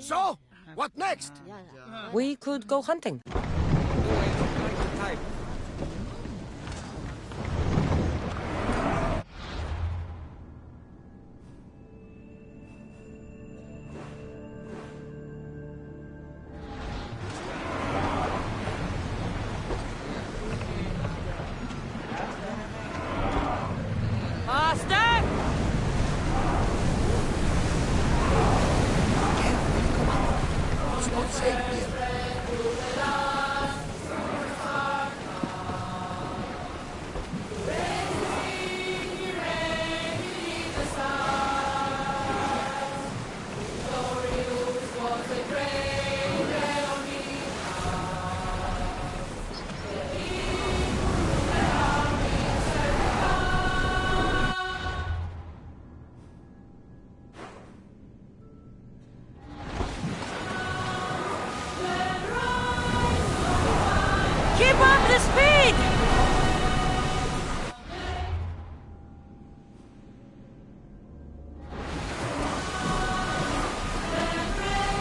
So, what next? We could go hunting. Keep up the speed!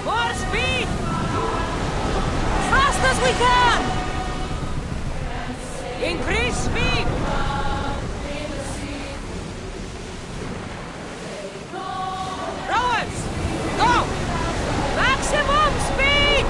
More speed! Fast as we can! Increase speed! Rowers! Go! Maximum speed!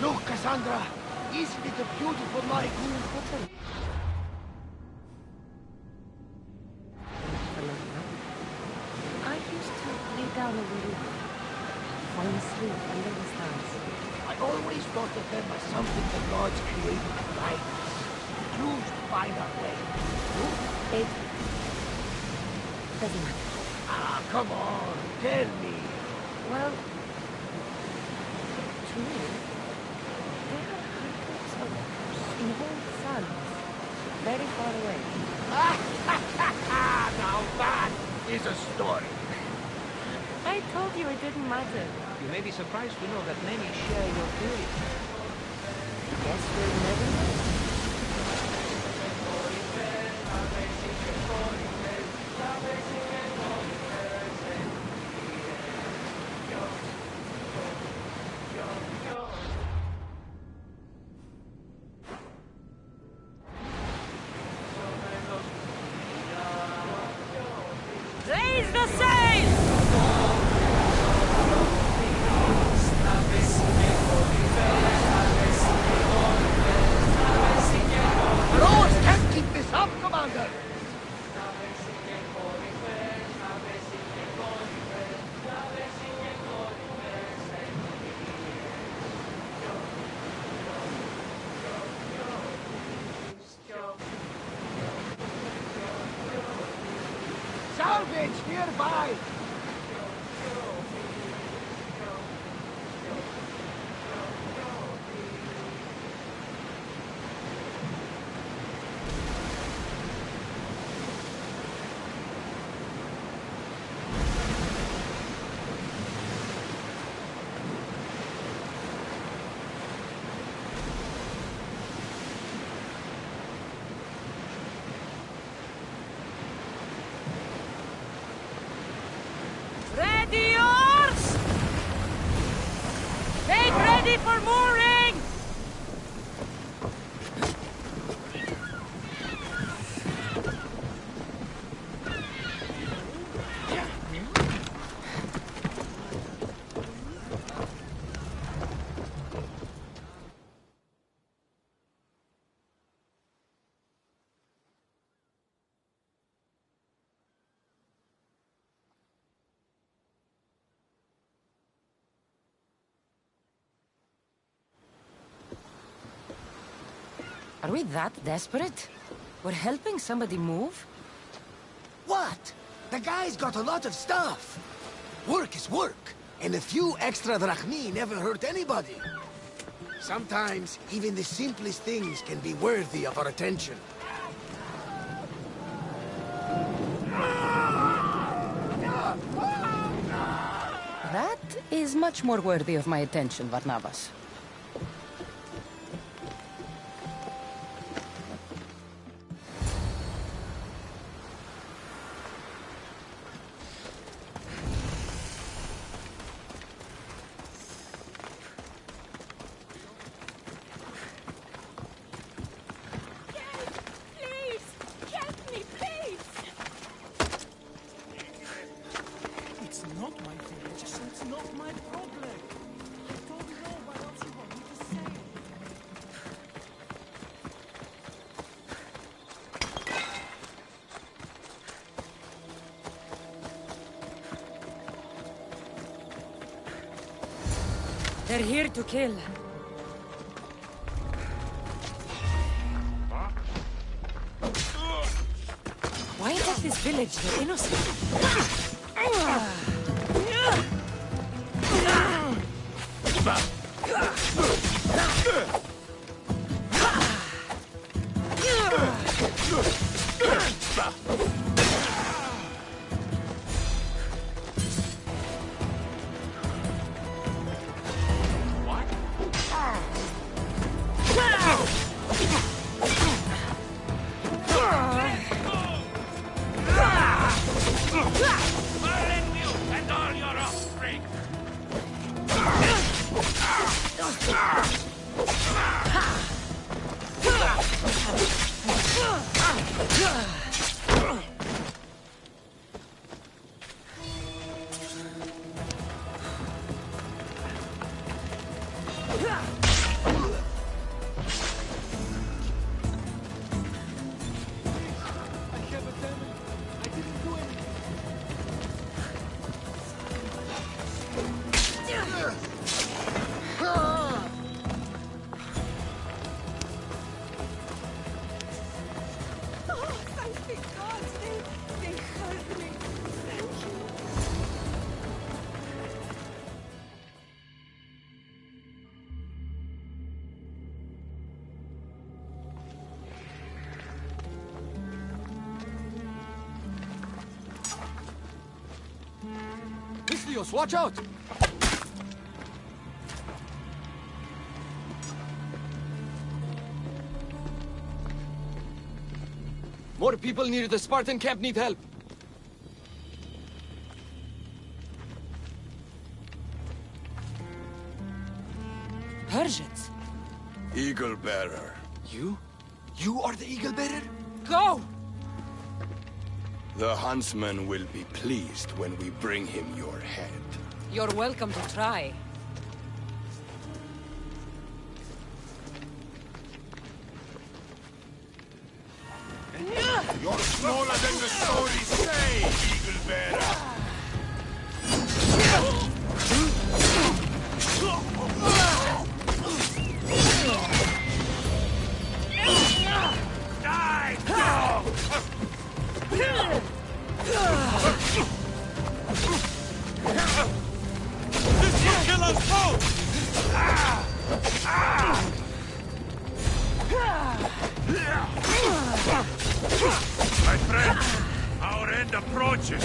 Look, Cassandra! Isn't it a beautiful night? I used to lay down a little, fall asleep under the stars. I always thought of them as something the gods created to guide us. Clues to find our way. It doesn't matter. Ah, come on, tell me. Well, to me, there are hundreds of evil suns very far away. Now that is a story. I told you it didn't matter. You may be surprised to know that many share your theory. Guess we'll never know. Raise the sail! Rose can't keep this up, Commander! Salvage nearby! Ready yours! Make ready for mooring! Are we that desperate? We're helping somebody move? What? The guy's got a lot of stuff. Work is work, and a few extra drachmi never hurt anybody. Sometimes, even the simplest things can be worthy of our attention. That is much more worthy of my attention, Varnavas. They're here to kill. Why attack this village? They're innocent. Watch out! More people near the Spartan camp need help. Persians? Eagle Bearer. You? You are the Eagle Bearer? Go! The huntsman will be pleased when we bring him your head. You're welcome to try. You're smaller than the stories say, Eagle Bearer! Die, dog! This will kill us both! My friend, our end approaches.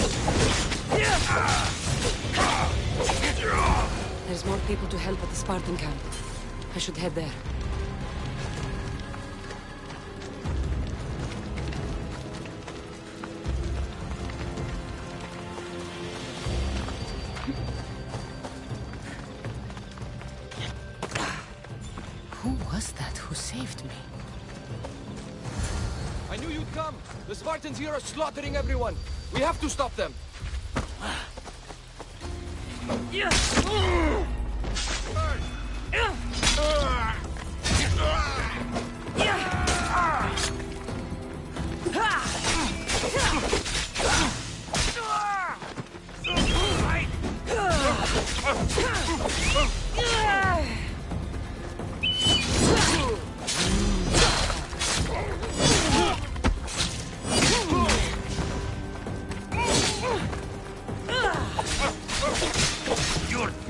There's more people to help at the Spartan camp. I should head there. Who was that who saved me? I knew you'd come! The Spartans here are slaughtering everyone! We have to stop them! You're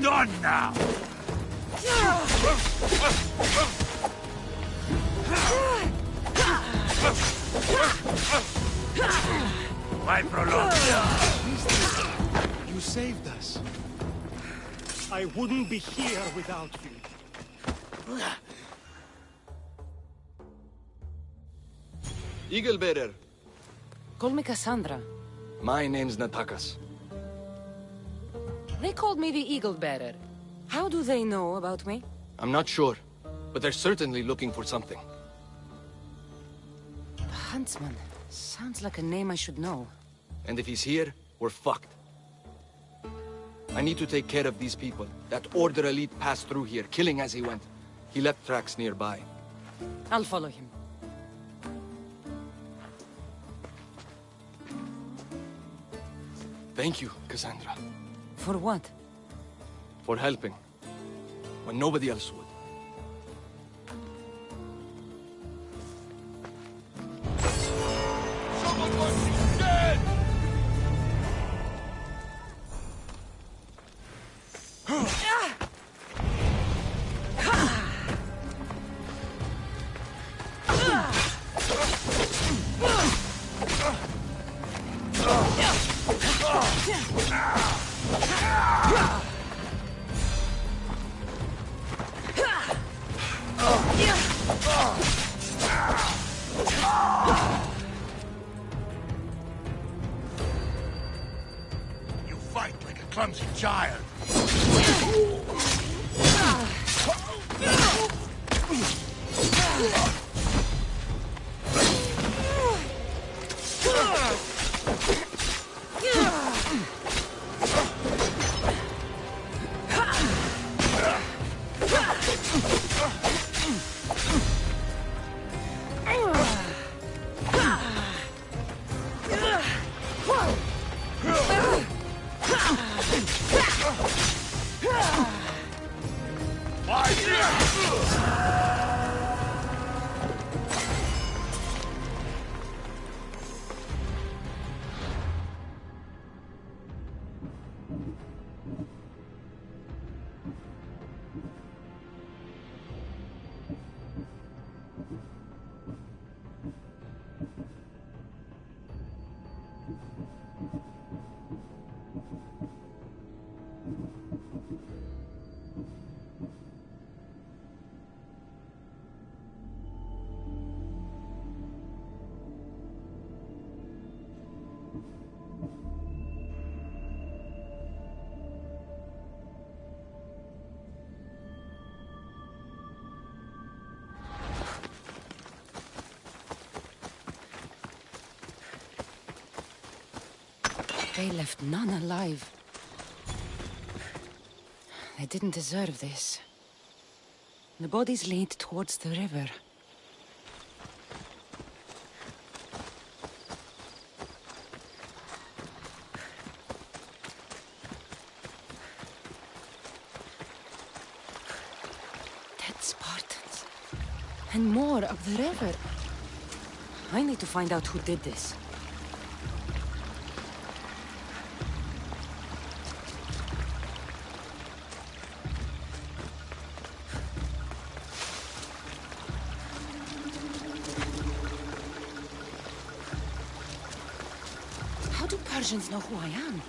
done now! Why prolong? You saved us. I wouldn't be here without you. Eagle Bearer. Call me Cassandra. My name's Natakas. They called me the Eagle Bearer. How do they know about me? I'm not sure, but they're certainly looking for something. The Huntsman. Sounds like a name I should know. And if he's here, we're fucked. I need to take care of these people. That Order elite passed through here, killing as he went. He left tracks nearby. I'll follow him. Thank you, Cassandra. For what? For helping. When nobody else would. Some of us is dead! You fight like a clumsy child. They left none alive. They didn't deserve this. The bodies lead towards the river. Dead Spartans. And more up the river. I need to find out who did this. How do Persians know who I am?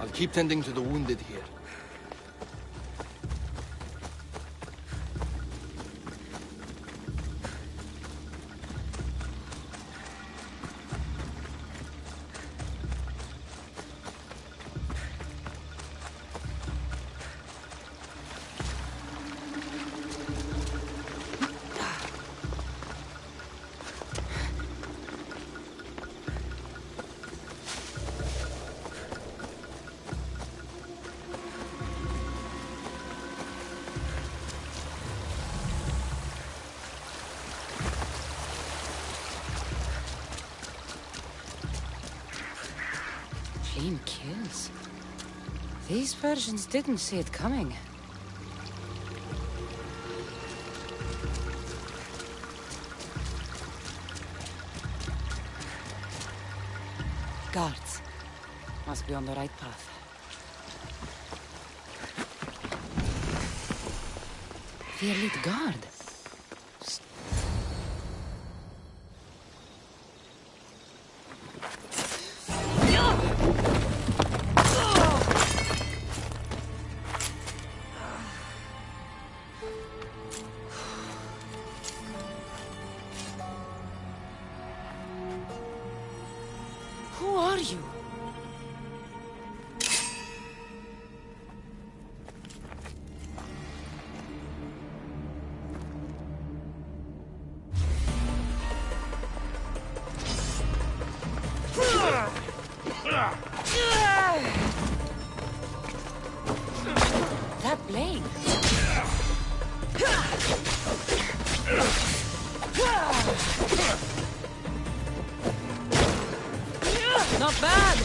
I'll keep tending to the wounded here. Clean kills. These Persians didn't see it coming. Guards. Must be on the right path. The elite guard. Who are you? That blade. Not bad.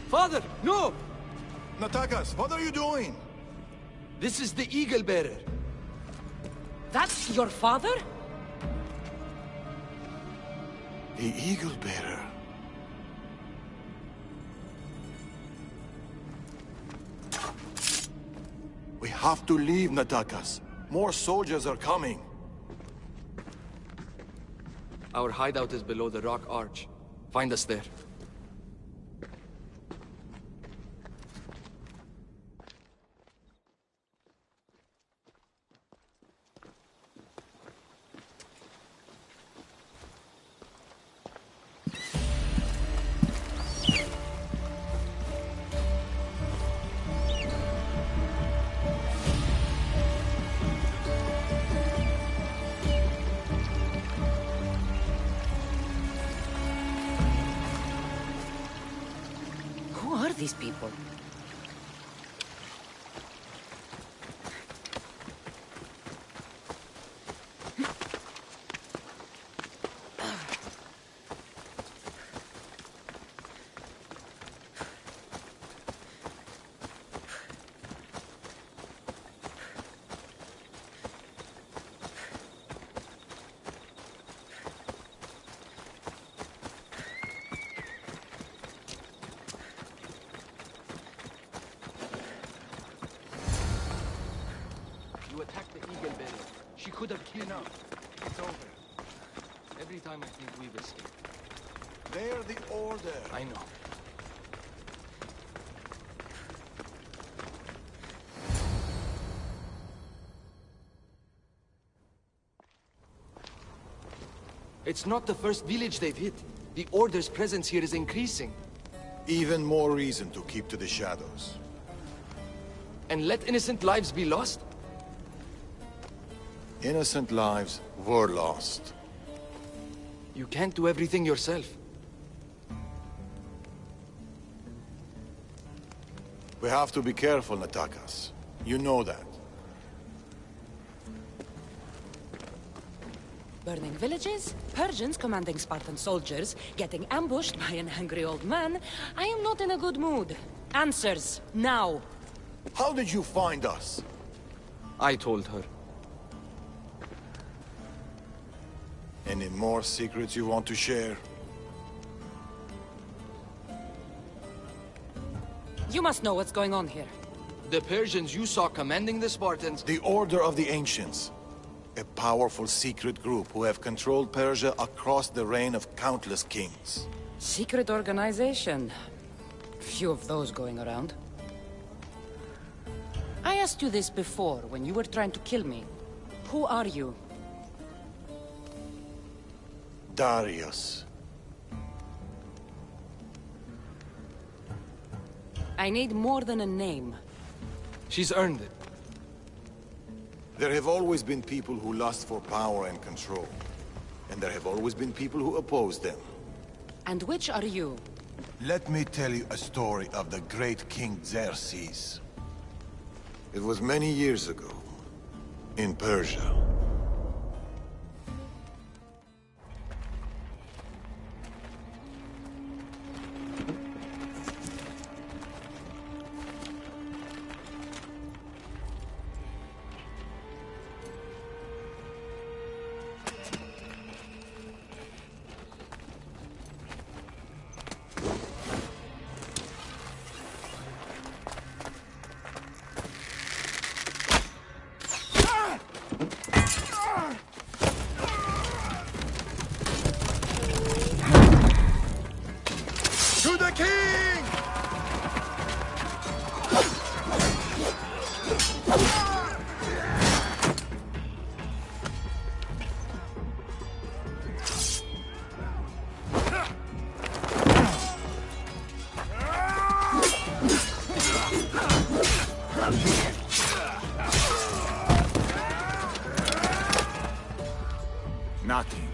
Father, no! Natakas, what are you doing? This is the Eagle Bearer. That's your father? The Eagle Bearer. We have to leave, Natakas. More soldiers are coming. Our hideout is below the rock arch. Find us there. Who are these people? You attacked the Eagle Bearer. She could have killed you. It's over. Every time I think we've escaped. They're the Order. I know. It's not the first village they've hit. The Order's presence here is increasing. Even more reason to keep to the shadows. And let innocent lives be lost? Innocent lives were lost. You can't do everything yourself. We have to be careful, Natakas. You know that. Burning villages, Persians commanding Spartan soldiers, getting ambushed by an angry old man. I am not in a good mood. Answers, now! How did you find us? I told her. Any more secrets you want to share? You must know what's going on here. The Persians you saw commanding the Spartans. The Order of the Ancients. A powerful secret group who have controlled Persia across the reign of countless kings. Secret organization. Few of those going around. I asked you this before, when you were trying to kill me. Who are you? Darius. I need more than a name. She's earned it. There have always been people who lust for power and control. And there have always been people who oppose them. And which are you? Let me tell you a story of the great King Xerxes. It was many years ago, in Persia. To the king! Nothing.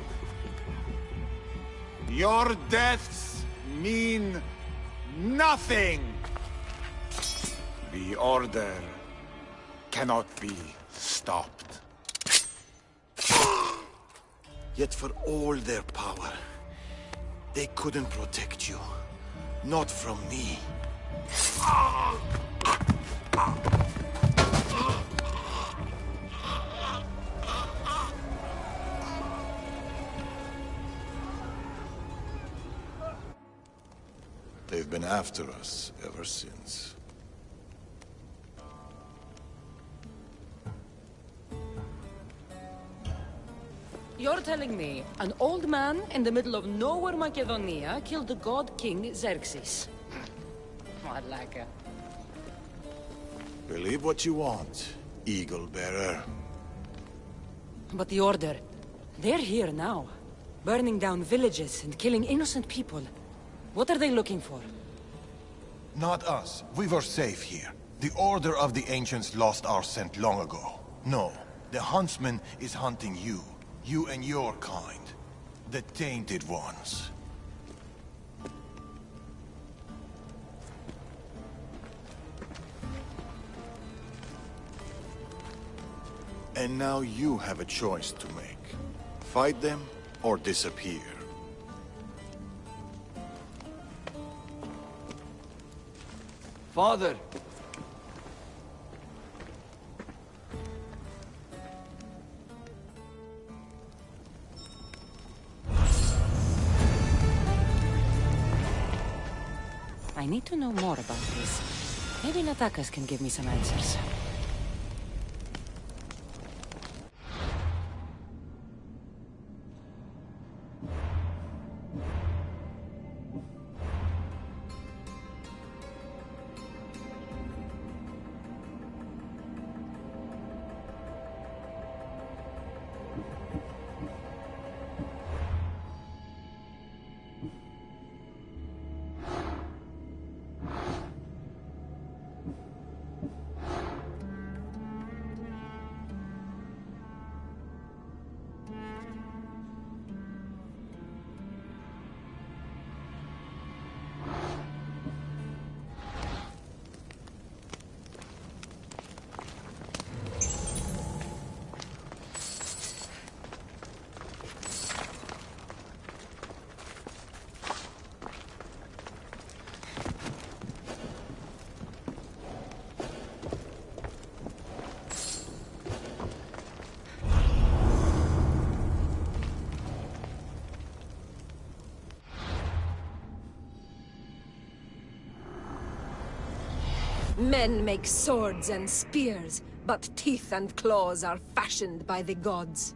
Your deaths mean nothing. The Order cannot be stopped. Yet for all their power, they couldn't protect you. Not from me. They've been after us ever since. You're telling me an old man in the middle of nowhere Macedonia killed the god king Xerxes? I like it. Believe what you want, Eagle Bearer. But the Order, they're here now. Burning down villages and killing innocent people. What are they looking for? Not us. We were safe here. The Order of the Ancients lost our scent long ago. No, the Huntsman is hunting you. You and your kind. The Tainted Ones. And now you have a choice to make. Fight them or disappear. Father! I need to know more about this. Maybe Natakas can give me some answers. Men make swords and spears, but teeth and claws are fashioned by the gods.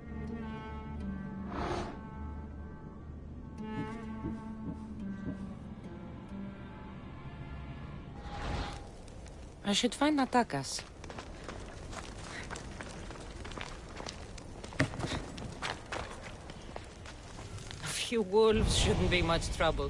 I should find Natakas. A few wolves shouldn't be much trouble.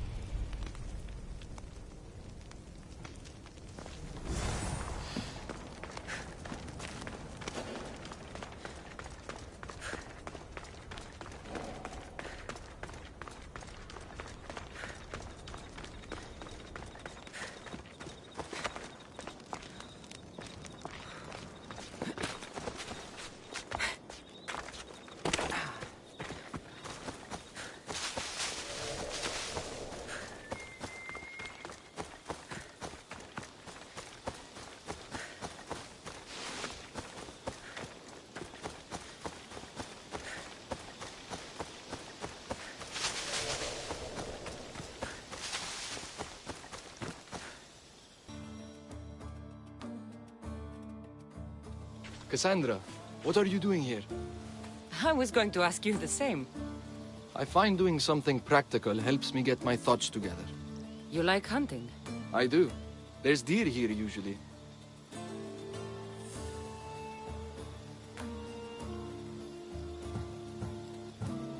Cassandra, what are you doing here? I was going to ask you the same. I find doing something practical helps me get my thoughts together. You like hunting? I do. There's deer here usually.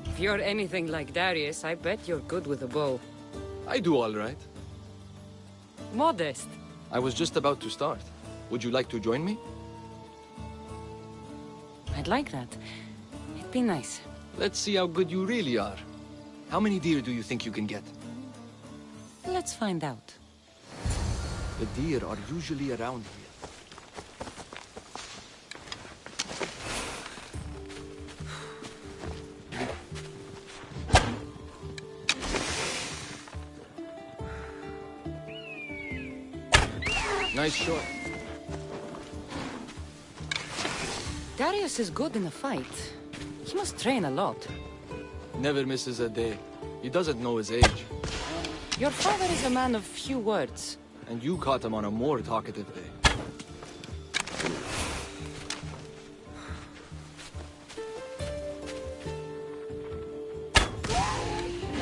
If you're anything like Darius, I bet you're good with a bow. I do all right. Modest. I was just about to start. Would you like to join me? I'd like that. It'd be nice. Let's see how good you really are. How many deer do you think you can get? Let's find out. The deer are usually around here. Nice shot. Darius is good in a fight. He must train a lot. Never misses a day. He doesn't know his age. Your father is a man of few words. And you caught him on a more talkative day.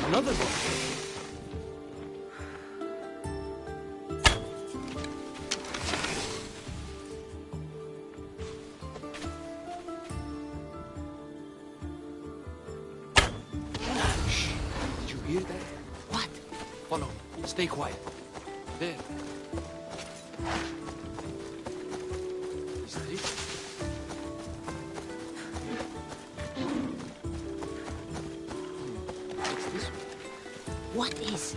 Another one. Hear that? What? Follow. Stay quiet. There. Is that it? What's this one? What is?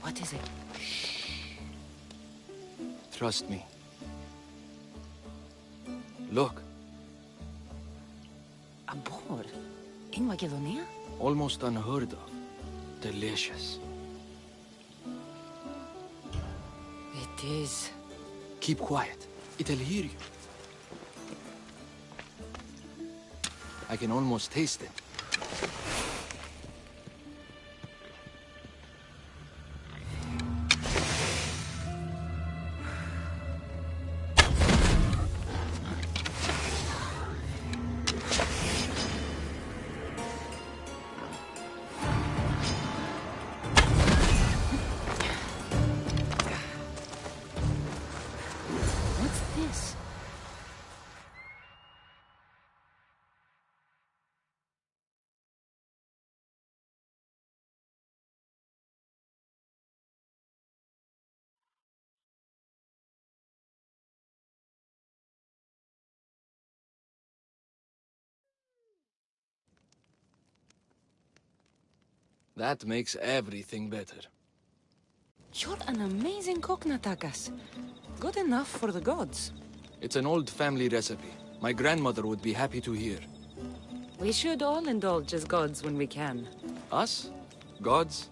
What is it? Trust me. Look. A boar? In Macedonia? Almost unheard of. Delicious. It is. Keep quiet. It'll hear you. I can almost taste it. That makes everything better. You're an amazing cook, Natakas. Good enough for the gods. It's an old family recipe. My grandmother would be happy to hear. We should all indulge as gods when we can. Us? Gods?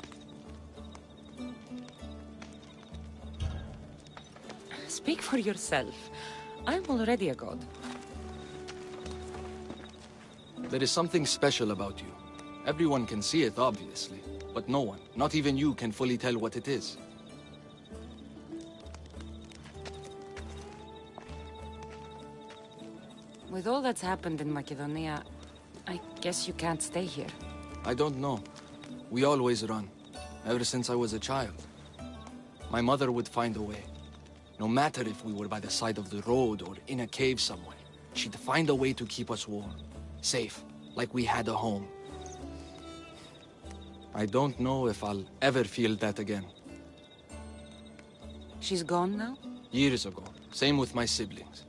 Speak for yourself. I'm already a god. There is something special about you. Everyone can see it, obviously. But no one, not even you, can fully tell what it is. With all that's happened in Macedonia, I guess you can't stay here. I don't know. We always run. Ever since I was a child. My mother would find a way. No matter if we were by the side of the road or in a cave somewhere, she'd find a way to keep us warm. Safe, like we had a home. I don't know if I'll ever feel that again. She's gone now? Years ago. Same with my siblings.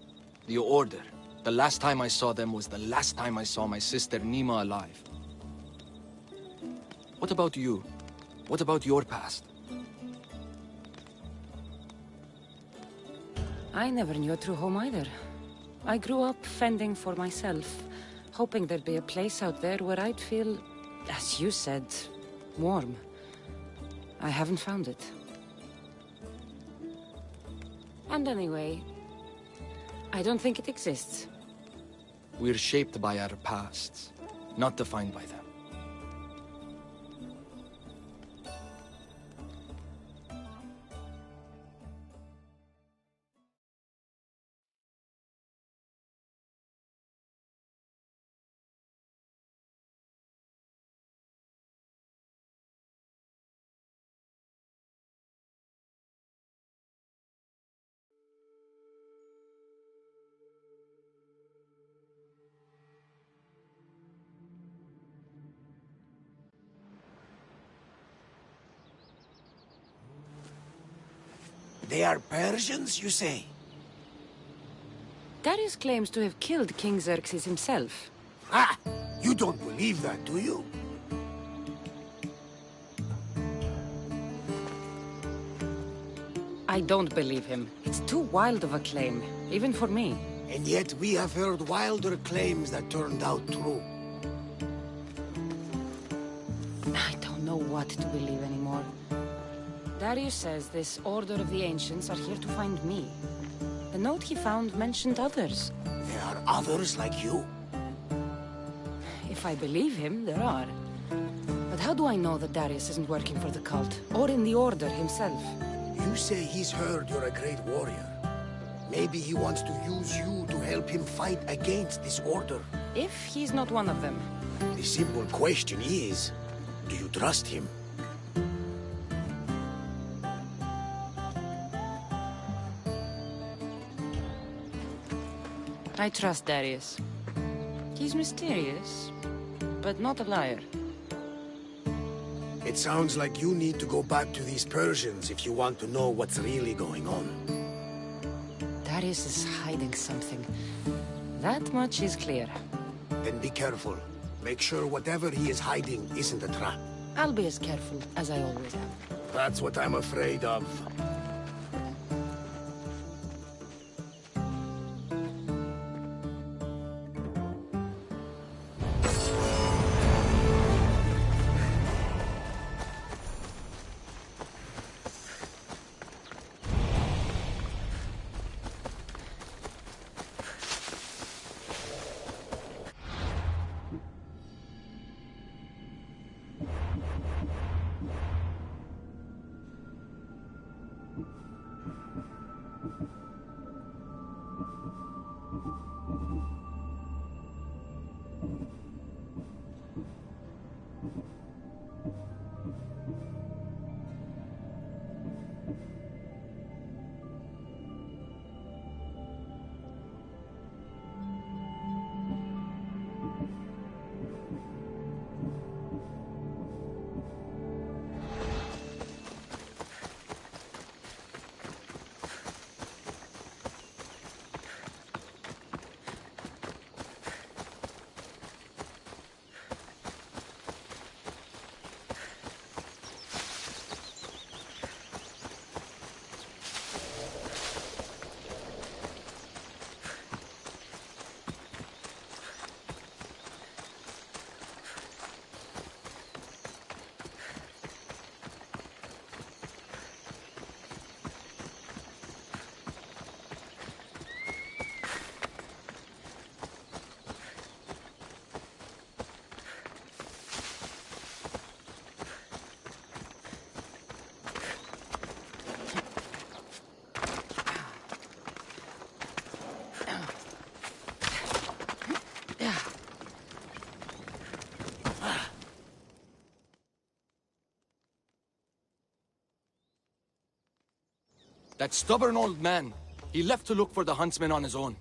The Order. The last time I saw them was the last time I saw my sister Nima alive. What about you? What about your past? I never knew a true home either. I grew up fending for myself, hoping there'd be a place out there where I'd feel, as you said, warm. I haven't found it. And anyway, I don't think it exists. We're shaped by our pasts, not defined by them. They are Persians, you say? Darius claims to have killed King Xerxes himself. Ah! You don't believe that, do you? I don't believe him. It's too wild of a claim, even for me. And yet we have heard wilder claims that turned out true. I don't know what to believe anymore. Darius says this Order of the Ancients are here to find me. The note he found mentioned others. There are others like you? If I believe him, there are. But how do I know that Darius isn't working for the cult, or in the Order himself? You say he's heard you're a great warrior. Maybe he wants to use you to help him fight against this Order. If he's not one of them. The simple question is, do you trust him? I trust Darius. He's mysterious, but not a liar. It sounds like you need to go back to these Persians if you want to know what's really going on. Darius is hiding something. That much is clear. Then be careful. Make sure whatever he is hiding isn't a trap. I'll be as careful as I always am. That's what I'm afraid of. That stubborn old man. He left to look for the huntsman on his own.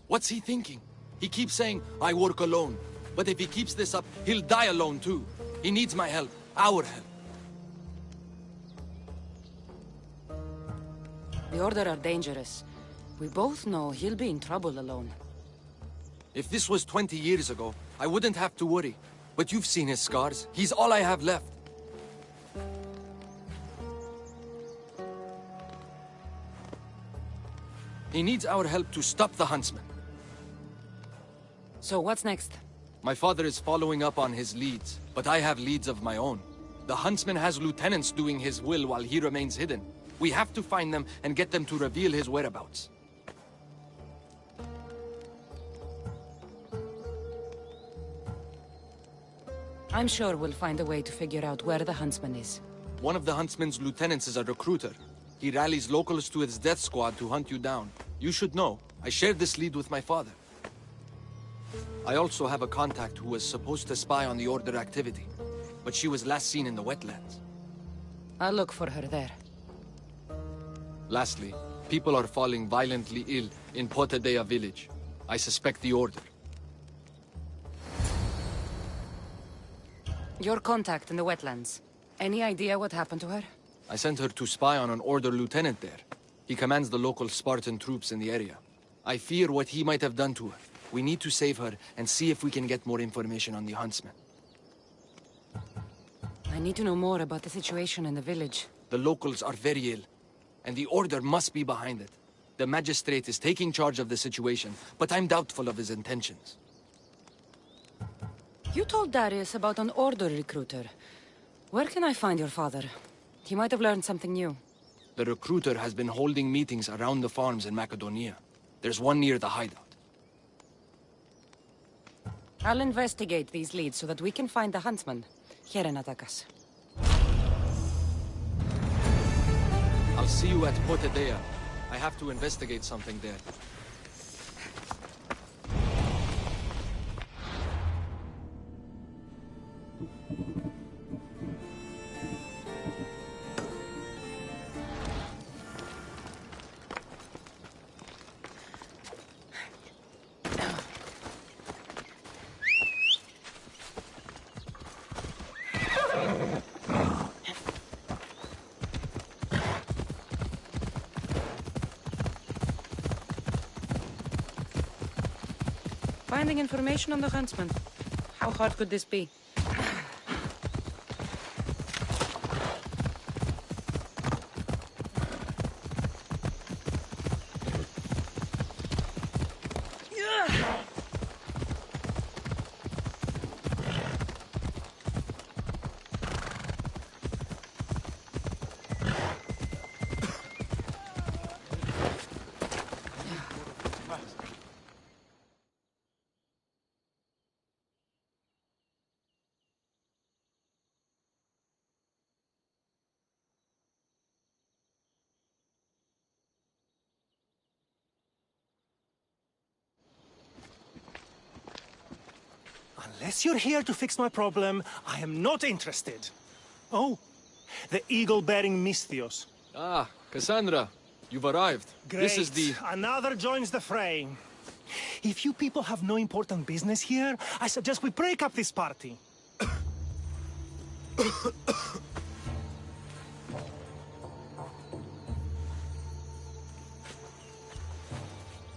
What's he thinking? He keeps saying, I work alone. But if he keeps this up, he'll die alone too. He needs my help. Our help. The Order are dangerous. We both know he'll be in trouble alone. If this was 20 years ago, I wouldn't have to worry. But you've seen his scars. He's all I have left. He needs our help to stop the huntsman. So what's next? My father is following up on his leads, but I have leads of my own. The huntsman has lieutenants doing his will while he remains hidden. We have to find them and get them to reveal his whereabouts. I'm sure we'll find a way to figure out where the huntsman is. One of the huntsman's lieutenants is a recruiter. He rallies locals to his death squad to hunt you down. You should know, I shared this lead with my father. I also have a contact who was supposed to spy on the Order activity, but she was last seen in the wetlands. I'll look for her there. Lastly, people are falling violently ill in Potadea village. I suspect the Order. Your contact in the wetlands. Any idea what happened to her? I sent her to spy on an Order lieutenant there. He commands the local Spartan troops in the area. I fear what he might have done to her. We need to save her and see if we can get more information on the huntsman. I need to know more about the situation in the village. The locals are very ill, and the Order must be behind it. The magistrate is taking charge of the situation, but I'm doubtful of his intentions. You told Darius about an Order recruiter. Where can I find your father? He might have learned something new. The recruiter has been holding meetings around the farms in Macedonia. There's one near the hideout. I'll investigate these leads so that we can find the huntsman. Here in Atakas. I'll see you at Potadea. I have to investigate something there. Finding information on the huntsman. How hard could this be? Unless you're here to fix my problem, I am not interested. Oh, the eagle-bearing Misthios. Ah, Cassandra, you've arrived. Great. This is the... Another joins the fray. If you people have no important business here, I suggest we break up this party.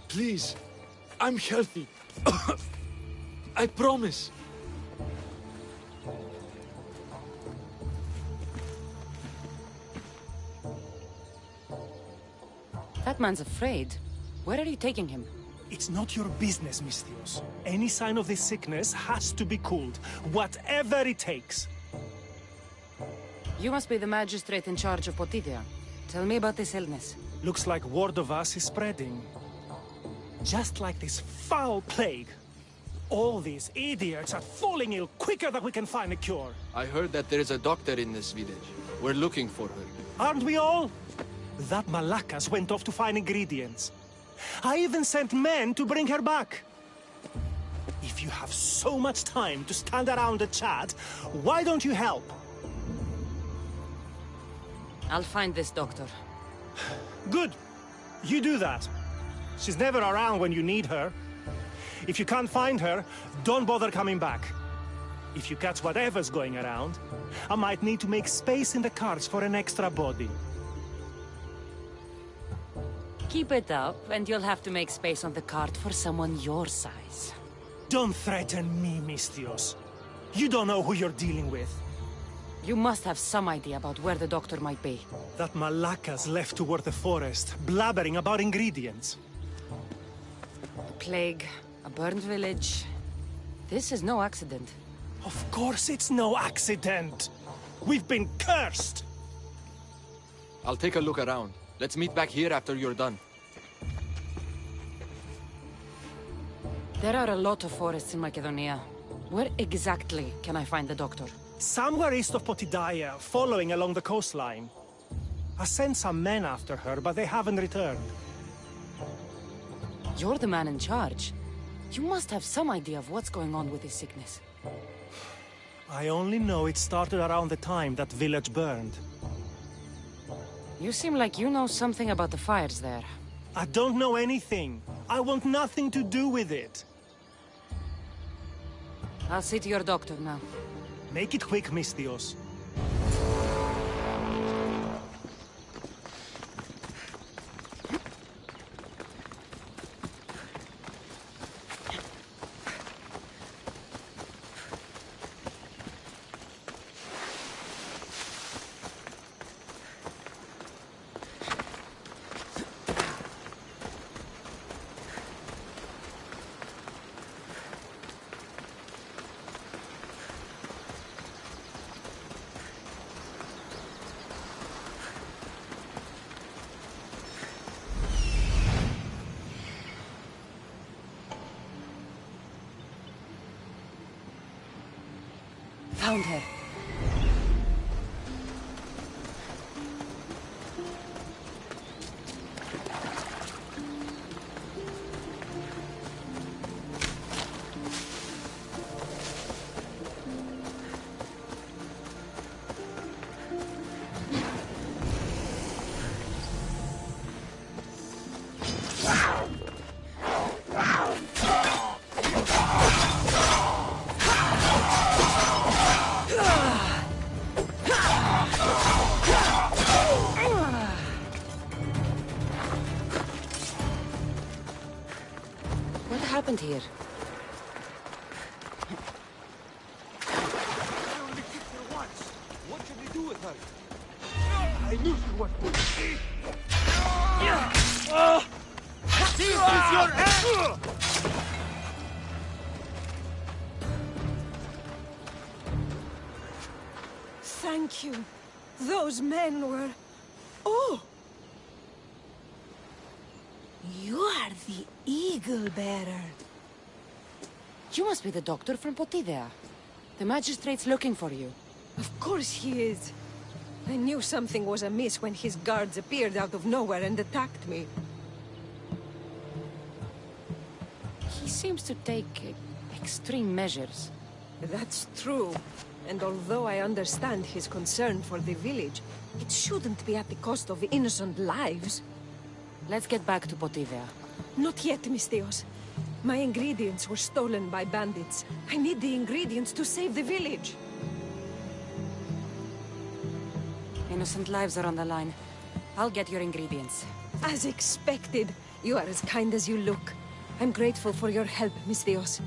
Please, I'm healthy. I promise. That man's afraid. Where are you taking him? It's not your business, Misthios. Any sign of this sickness has to be cooled, whatever it takes. You must be the magistrate in charge of Potidea. Tell me about this illness. Looks like word of us is spreading. Just like this foul plague. All these idiots are falling ill quicker than we can find a cure. I heard that there is a doctor in this village. We're looking for her. Aren't we all? That Malakas went off to find ingredients. I even sent men to bring her back. If you have so much time to stand around and chat, why don't you help? I'll find this doctor. Good. You do that. She's never around when you need her. If you can't find her, don't bother coming back. If you catch whatever's going around, I might need to make space in the carts for an extra body. Keep it up, and you'll have to make space on the cart for someone your size. Don't threaten me, Mistios. You don't know who you're dealing with. You must have some idea about where the doctor might be. That Malaka's left toward the forest, blabbering about ingredients. A plague, a burned village. This is no accident. Of course it's no accident. We've been cursed. I'll take a look around. Let's meet back here after you're done. There are a lot of forests in Macedonia. Where exactly can I find the doctor? Somewhere east of Potidaya, following along the coastline. I sent some men after her, but they haven't returned. You're the man in charge. You must have some idea of what's going on with this sickness. I only know it started around the time that village burned. You seem like you know something about the fires there. I don't know anything. I want nothing to do with it. I'll see to your doctor now. Make it quick, Mistios. Found her. What happened here? I only kicked her once. What should we do with her? I knew she was good. This is your end! Thank you. Those men were... Oh! You are the Eagle Bearer. You must be the doctor from Potidea. The magistrate's looking for you. Of course he is. I knew something was amiss when his guards appeared out of nowhere and attacked me. He seems to take extreme measures. That's true. And although I understand his concern for the village, it shouldn't be at the cost of innocent lives. Let's get back to Potidea. Not yet, Mistios. My ingredients were stolen by bandits. I need the ingredients to save the village. Innocent lives are on the line. I'll get your ingredients. As expected. You are as kind as you look. I'm grateful for your help, Mistios.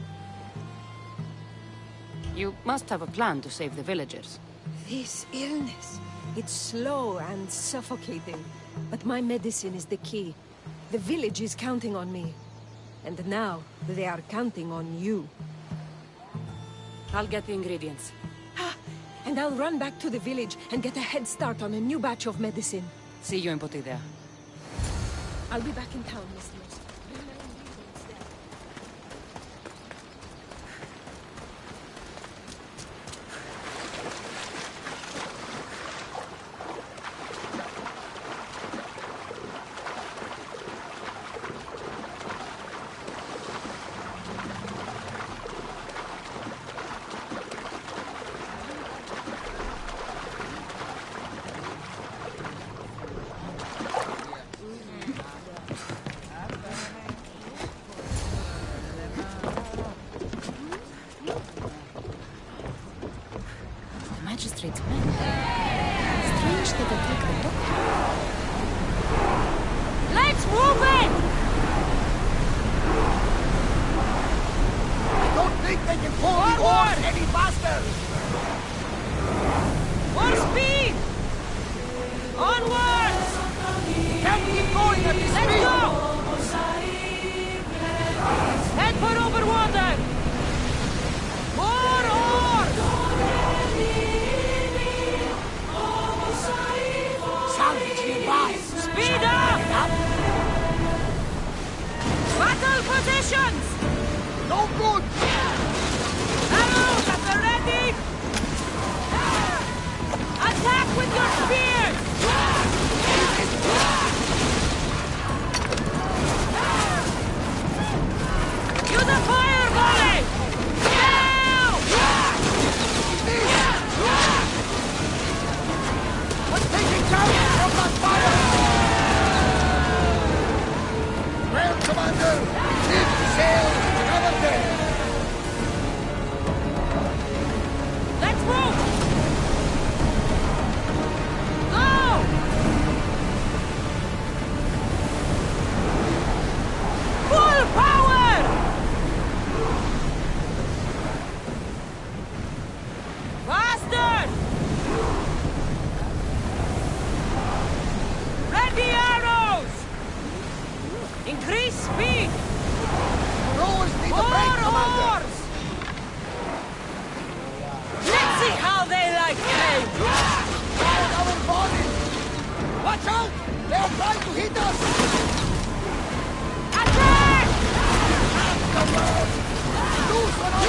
You must have a plan to save the villagers. This illness, it's slow and suffocating. But my medicine is the key. The village is counting on me. And now, they are counting on you. I'll get the ingredients. And I'll run back to the village and get a head start on a new batch of medicine. See you in Potidea. I'll be back in town, Mistios. Bring my ingredients there. good! Arrows at the ready! Attack with your spears! Use a fire volley! Now! What's taking cover from that fire? Well, Commander, keep sail, cover them! Let's move! Go! Full power! Faster! Ready arrows! Increase speed! Rowers need a More break, Commander! oars! Let's see how they like me! Guard our bodies! Watch out! They are trying to hit us! Attack! Afterward! Loose on our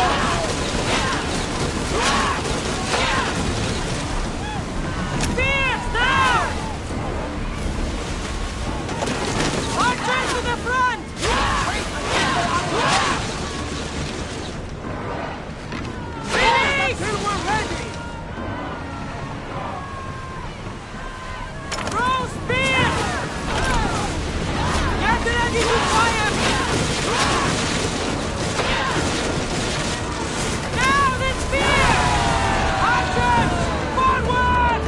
Spears down! Archers to the front! Finish! Till we're ready! Throw spears! Get ready to fire! Now the spear! Archers! Forward!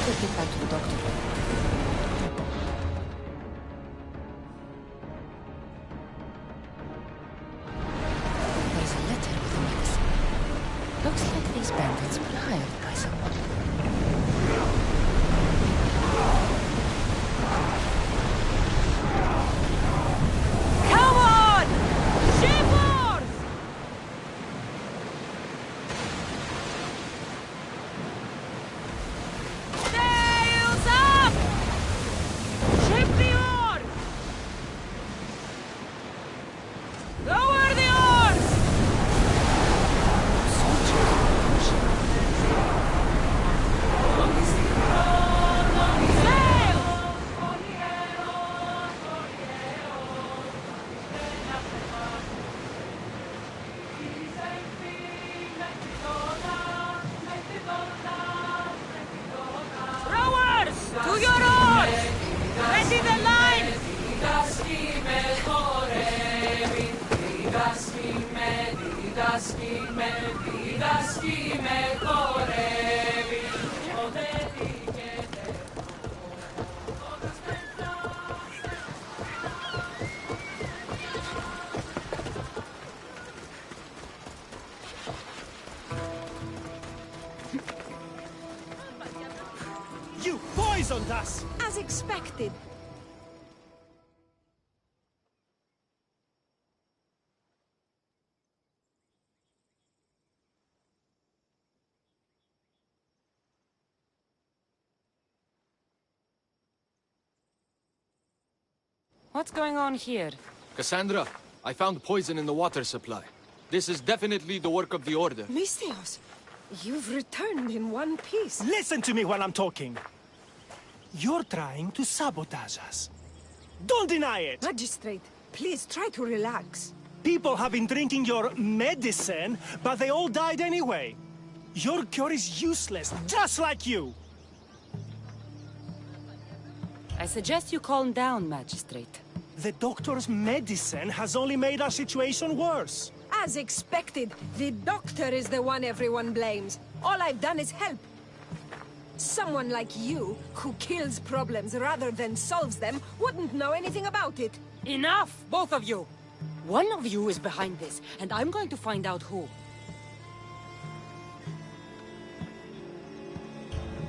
Let's get back to the doctor. There's a letter with medicine. Looks like these bandits were hired by someone. Come on! Shipboard! Sails up! Ship the oar! Lower the oars! Sail! Rowers! To your oars! Ready the line! You poisoned us! As expected. What's going on here? Cassandra, I found poison in the water supply. This is definitely the work of the Order. Mystios, you've returned in one piece. Listen to me while I'm talking. You're trying to sabotage us. Don't deny it! Magistrate, please try to relax. People have been drinking your medicine, but they all died anyway. Your cure is useless, just like you! I suggest you calm down, Magistrate. The doctor's medicine has only made our situation worse. As expected, the doctor is the one everyone blames. All I've done is help. Someone like you, who kills problems rather than solves them, wouldn't know anything about it. Enough, both of you! One of you is behind this, and I'm going to find out who.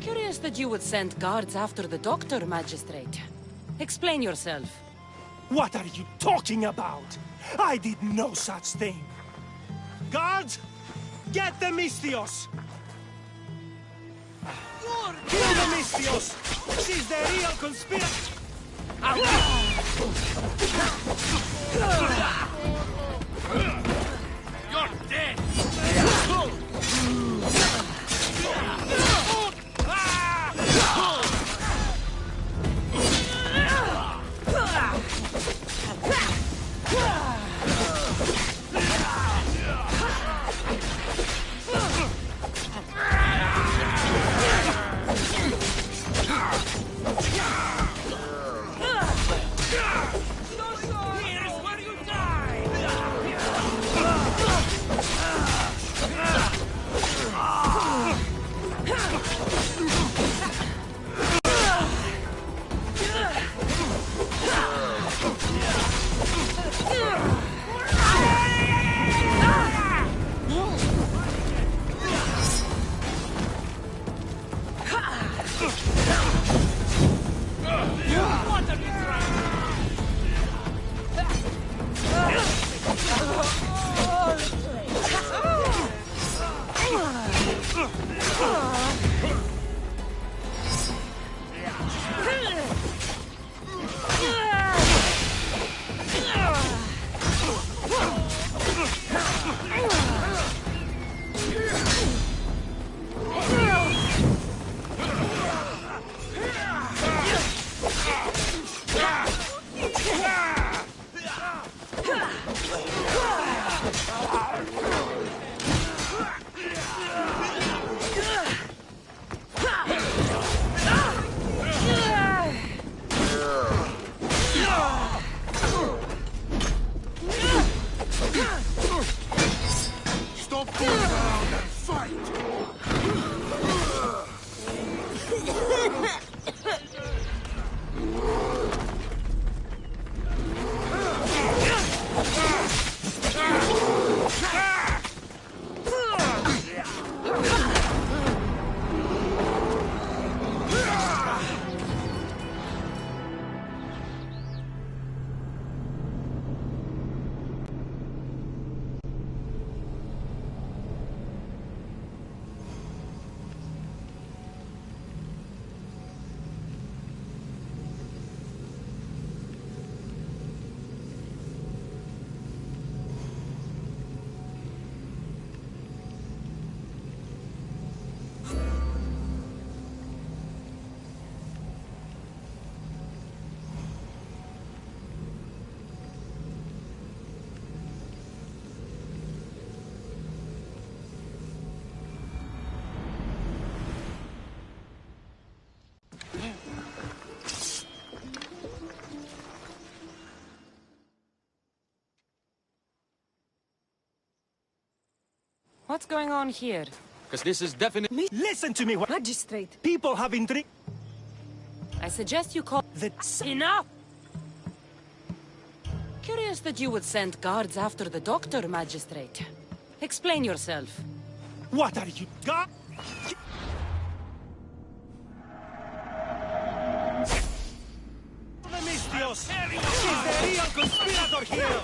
Curious that you would send guards after the doctor, Magistrate. Explain yourself. What are you talking about? I did no such thing. Guards, get the Mystios! Kill the Mystios! She's the real conspirator! You're dead! Here's where you die! What are you Stop fooling around and fight! What's going on here? Because this is definitely... Listen to me. Magistrate. People have intrigue. I suggest you call... Enough! Curious that you would send guards after the doctor, Magistrate. Explain yourself. What are you, God? Mistios! She's the real conspirator here!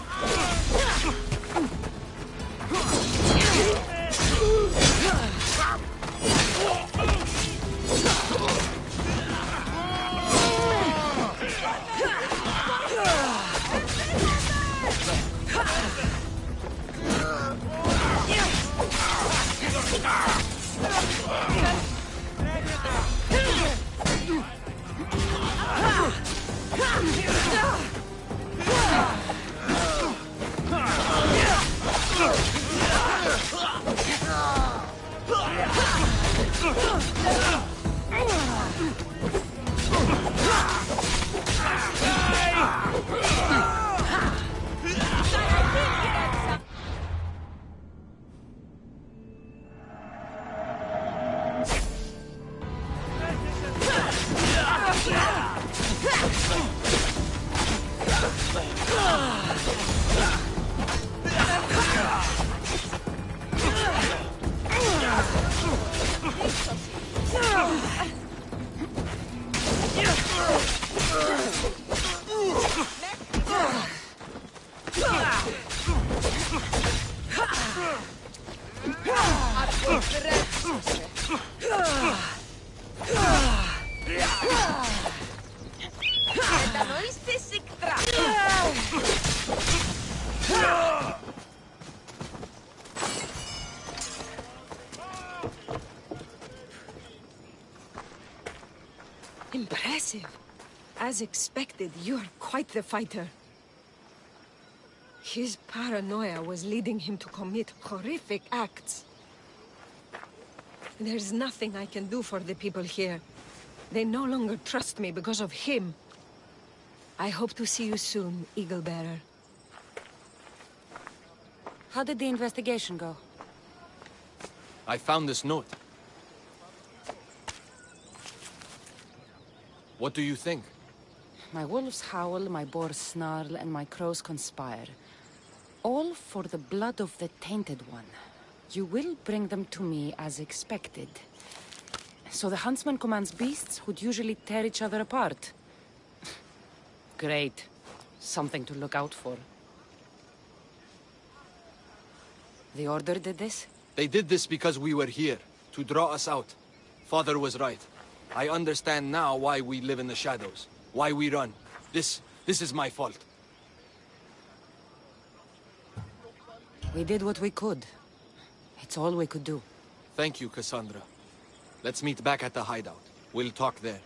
Impressive. As expected, you're quite the fighter. His paranoia was leading him to commit horrific acts. There's nothing I can do for the people here. They no longer trust me because of him. I hope to see you soon, Eagle Bearer. How did the investigation go? I found this note. What do you think? My wolves howl, my boars snarl, and my crows conspire. All for the blood of the Tainted One. You will bring them to me as expected. So the huntsman commands beasts who'd usually tear each other apart. Great. Something to look out for. The Order did this? They did this because we were here, to draw us out. Father was right. I understand now why we live in the shadows, why we run. This is my fault. We did what we could. It's all we could do. Thank you, Cassandra. Let's meet back at the hideout. We'll talk there.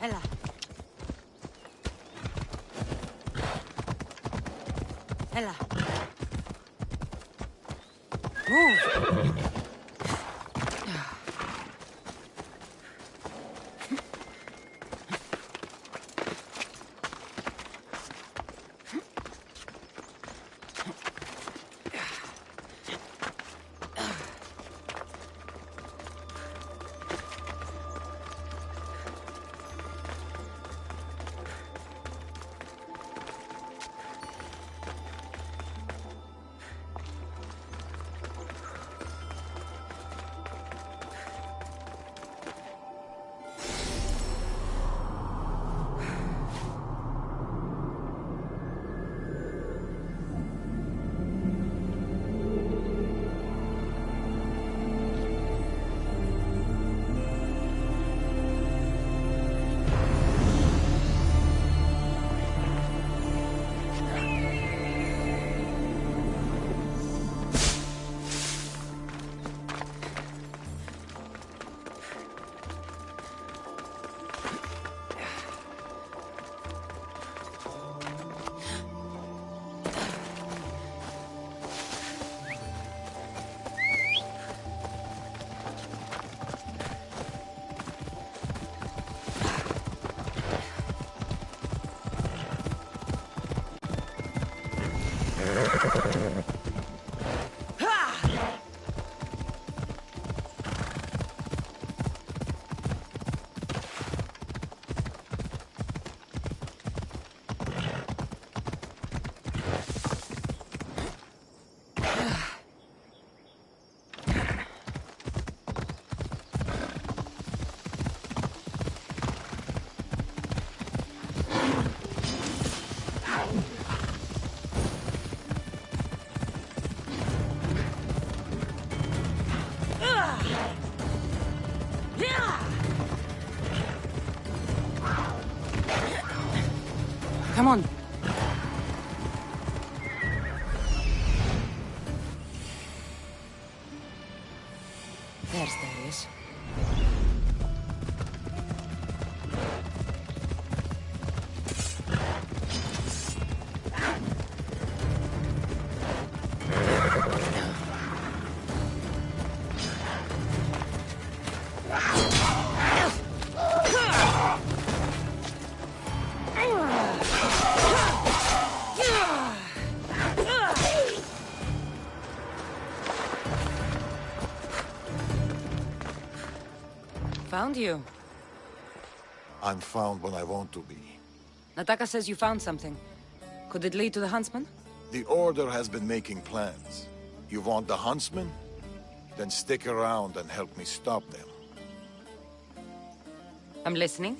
Ella. Ella. Move! Come on. There's Darius. Found you. I'm found when I want to be. Nataka says you found something. Could it lead to the Huntsman? The Order has been making plans. You want the Huntsman? Then stick around and help me stop them. I'm listening.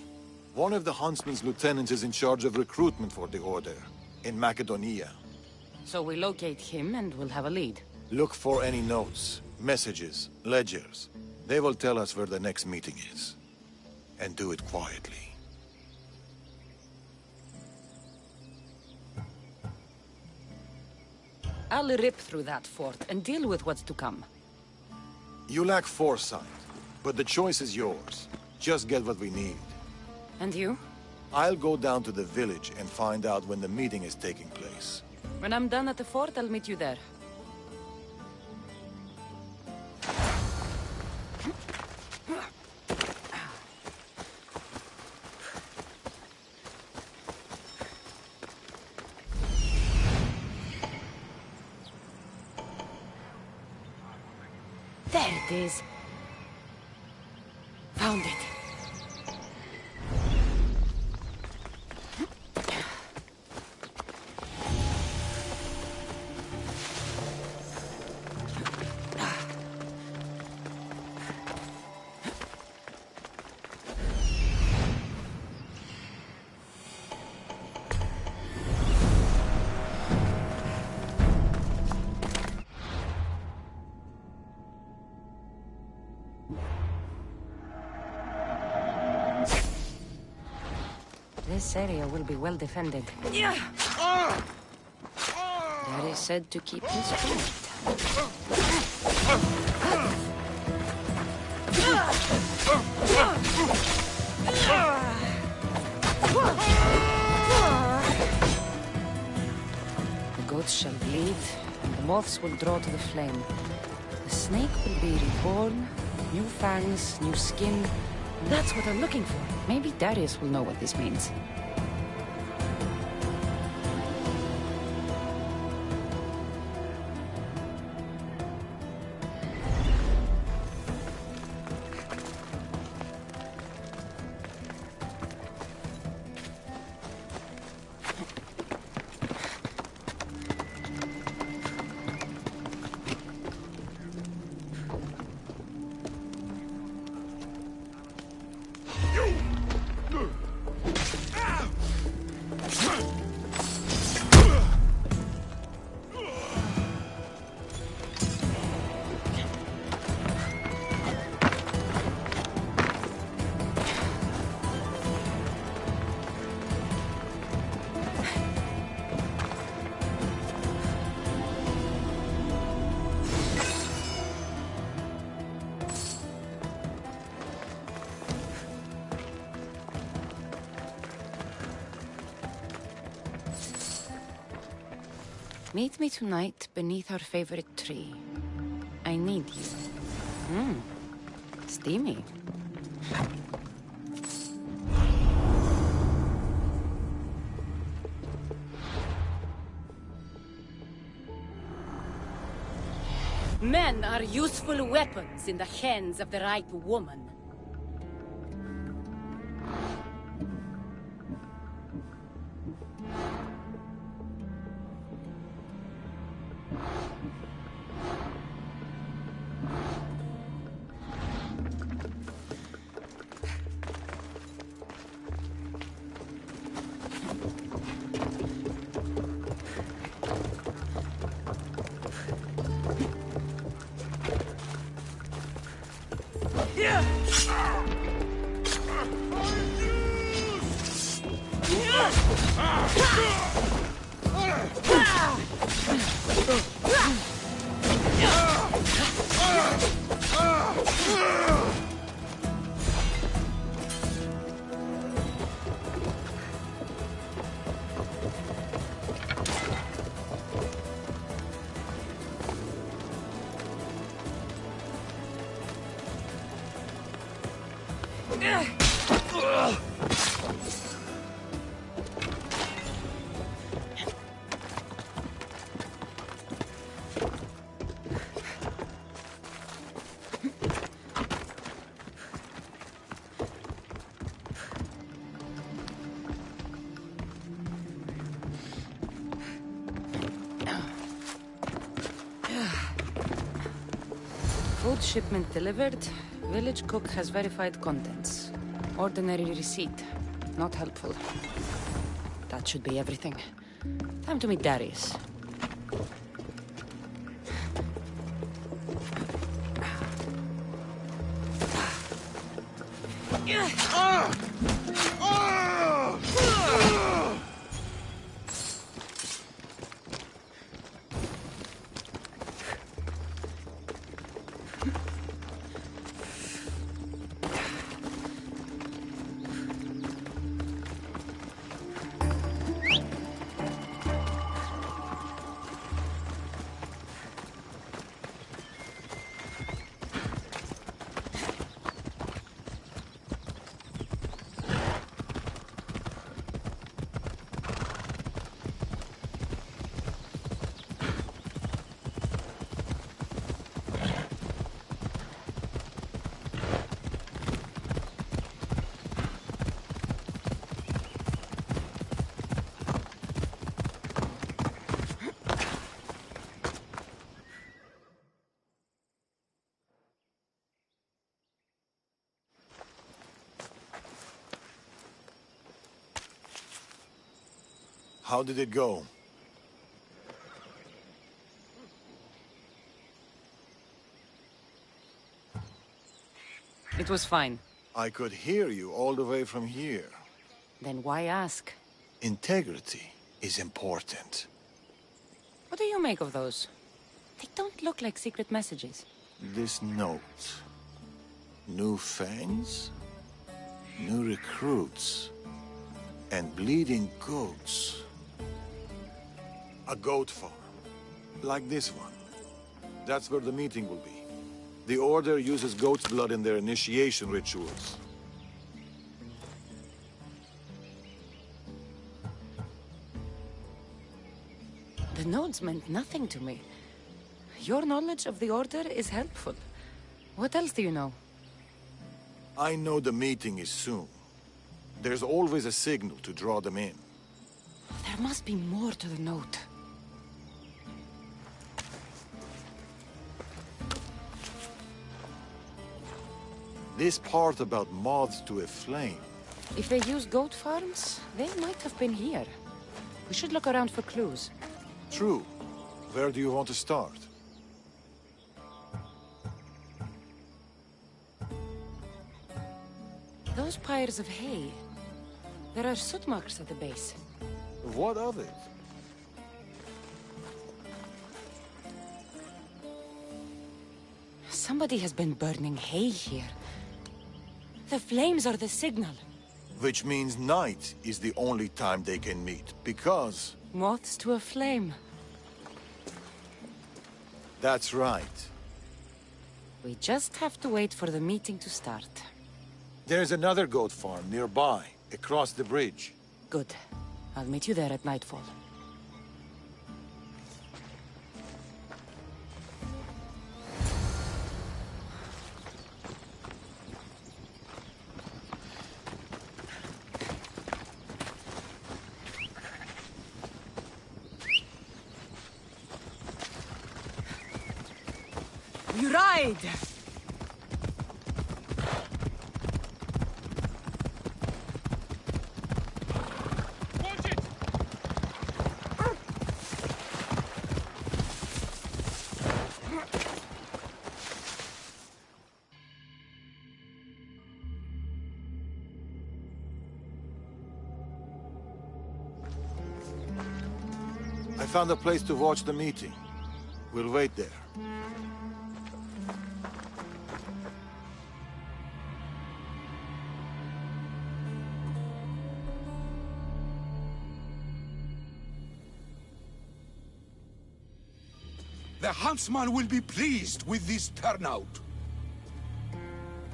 One of the Huntsman's lieutenants is in charge of recruitment for the Order, in Macedonia. So we locate him and we'll have a lead. Look for any notes, messages, ledgers. They will tell us where the next meeting is. And do it quietly. I'll rip through that fort and deal with what's to come. You lack foresight, but the choice is yours. Just get what we need. And you? I'll go down to the village and find out when the meeting is taking place. When I'm done at the fort, I'll meet you there. There it is. Found it. This area will be well defended. That is said to keep his feet. The goats shall bleed, and the moths will draw to the flame. The snake will be reborn, new fangs, new skin. That's what I'm looking for. Maybe Darius will know what this means. Meet me tonight beneath our favorite tree. I need you. Steamy. Men are useful weapons in the hands of the right woman. Yeah! Food shipment delivered. Village cook has verified contents. Ordinary receipt. Not helpful. That should be everything. Time to meet Darius. How did it go? It was fine. I could hear you all the way from here. Then why ask? Integrity is important. What do you make of those? They don't look like secret messages. This note. New fangs, new recruits, and bleeding goats. A goat farm, like this one. That's where the meeting will be. The Order uses goat's blood in their initiation rituals. The notes meant nothing to me. Your knowledge of the Order is helpful. What else do you know? I know the meeting is soon. There's always a signal to draw them in. There must be more to the note. This part about moths to a flame. If they use goat farms, they might have been here. We should look around for clues. True. Where do you want to start? Those pyres of hay. There are soot marks at the base. What of it? Somebody has been burning hay here. The flames are the signal. Which means night is the only time they can meet, because... Moths to a flame. That's right. We just have to wait for the meeting to start. There's another goat farm nearby, across the bridge. Good. I'll meet you there at nightfall. You ride! Watch it! I found a place to watch the meeting. We'll wait there. The huntsman will be pleased with this turnout.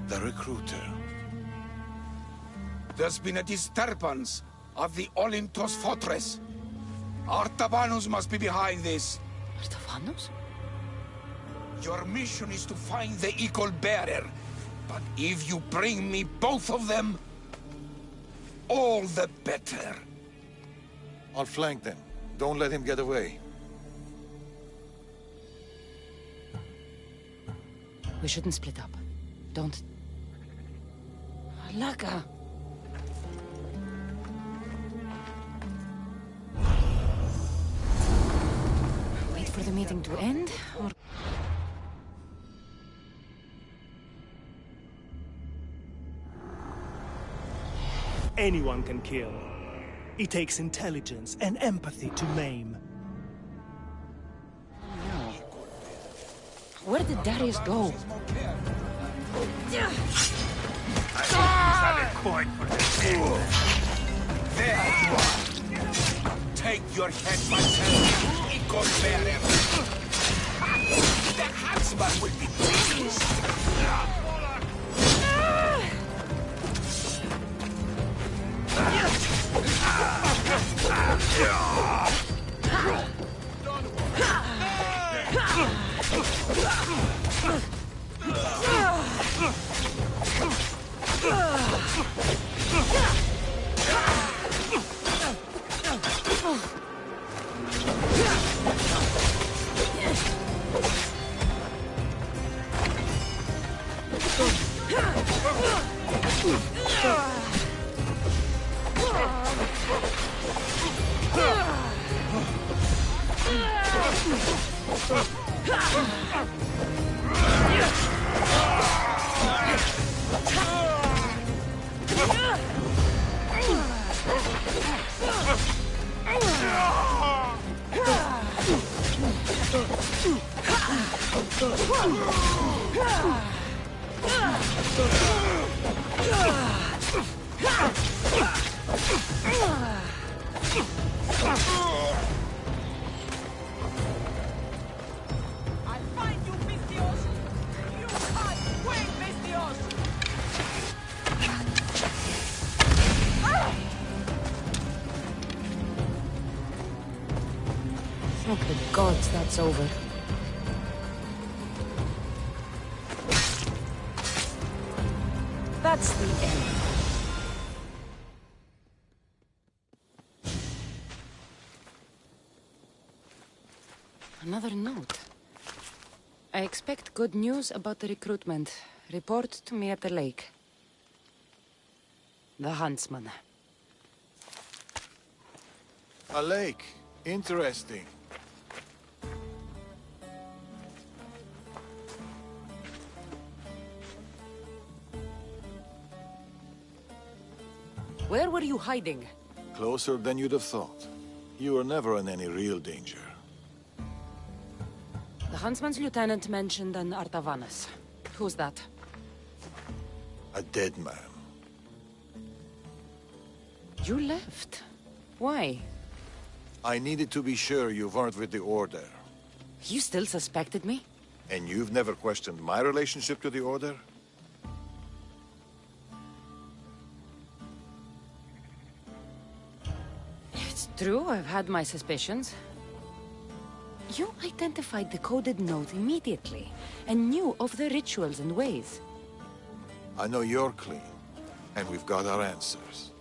The recruiter. There's been a disturbance of the Olympus fortress. Artabanus must be behind this. Artabanus? Your mission is to find the equal bearer. But if you bring me both of them, all the better. I'll flank them. Don't let him get away. We shouldn't split up. Don't... Malaka! Wait for the meeting to end, or... Anyone can kill. It takes intelligence and empathy to maim. No. Where did Darius go? There you are. Take your head, myself, equal bearer. The huntsman will be pleased. Thank the gods that's over. That's the end. Another note. I expect good news about the recruitment. Report to me at the lake. The huntsman. A lake. Interesting. Where were you hiding? Closer than you'd have thought. You were never in any real danger. The huntsman's lieutenant mentioned an Artavanus. Who's that? A dead man. You left. Why? I needed to be sure you weren't with the Order. You still suspected me? And you've never questioned my relationship to the Order? It's true, I've had my suspicions. You identified the coded note immediately, and knew of the rituals and ways. I know you're clean, and we've got our answers.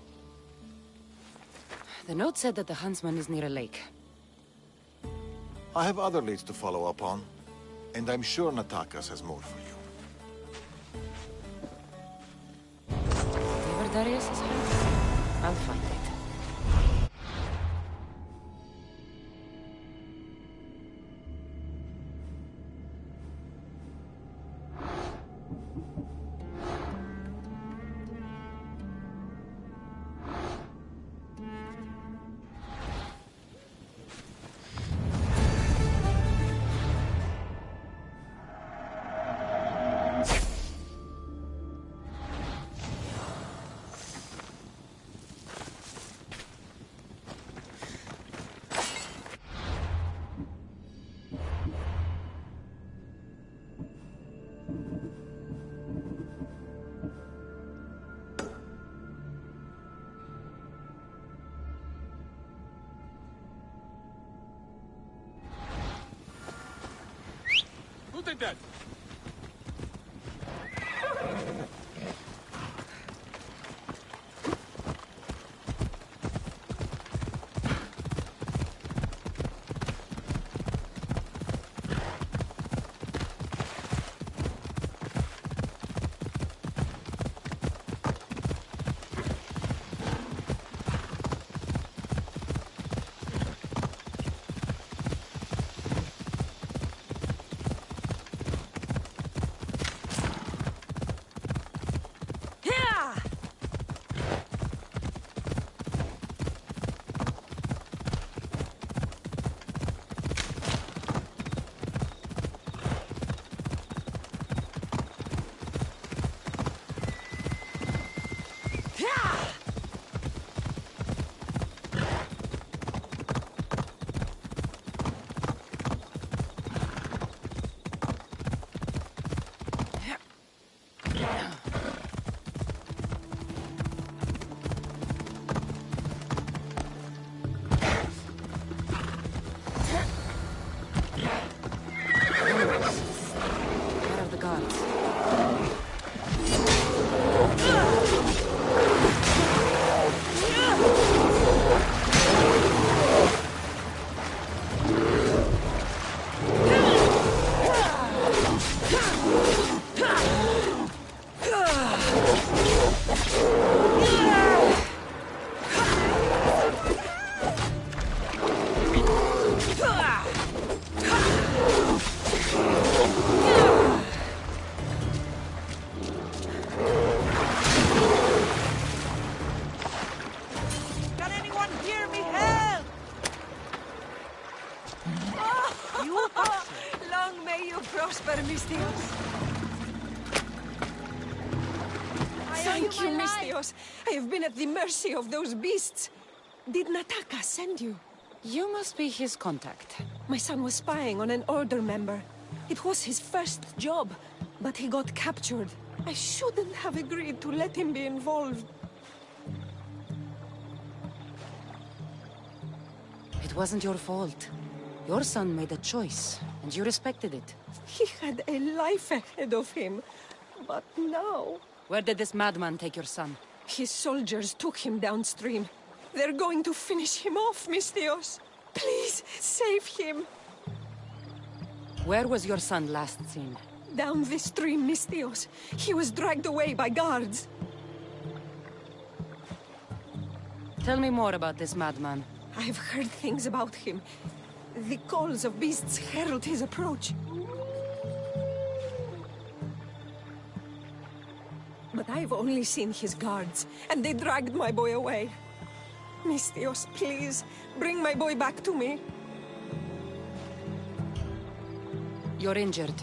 The note said that the huntsman is near a lake. I have other leads to follow up on, and I'm sure Natakas has more for you. Whatever Darius is hiding, I'll find it. like that! Where are the guards? Can anyone hear me? Help! Long may you prosper, Mistios. Thank you, Mistios. I have been at the mercy of those beasts. Did Nataka send you? You must be his contact. My son was spying on an Order member. It was his first job, but he got captured. I shouldn't have agreed to let him be involved. It wasn't your fault. Your son made a choice, and you respected it. He had a life ahead of him, but now... Where did this madman take your son? His soldiers took him downstream. They're going to finish him off, Mistios. Please, save him. Where was your son last seen? Down this stream, Mistios. He was dragged away by guards. Tell me more about this madman. I've heard things about him. The calls of beasts herald his approach. But I've only seen his guards, and they dragged my boy away. Mistios, please, bring my boy back to me. You're injured.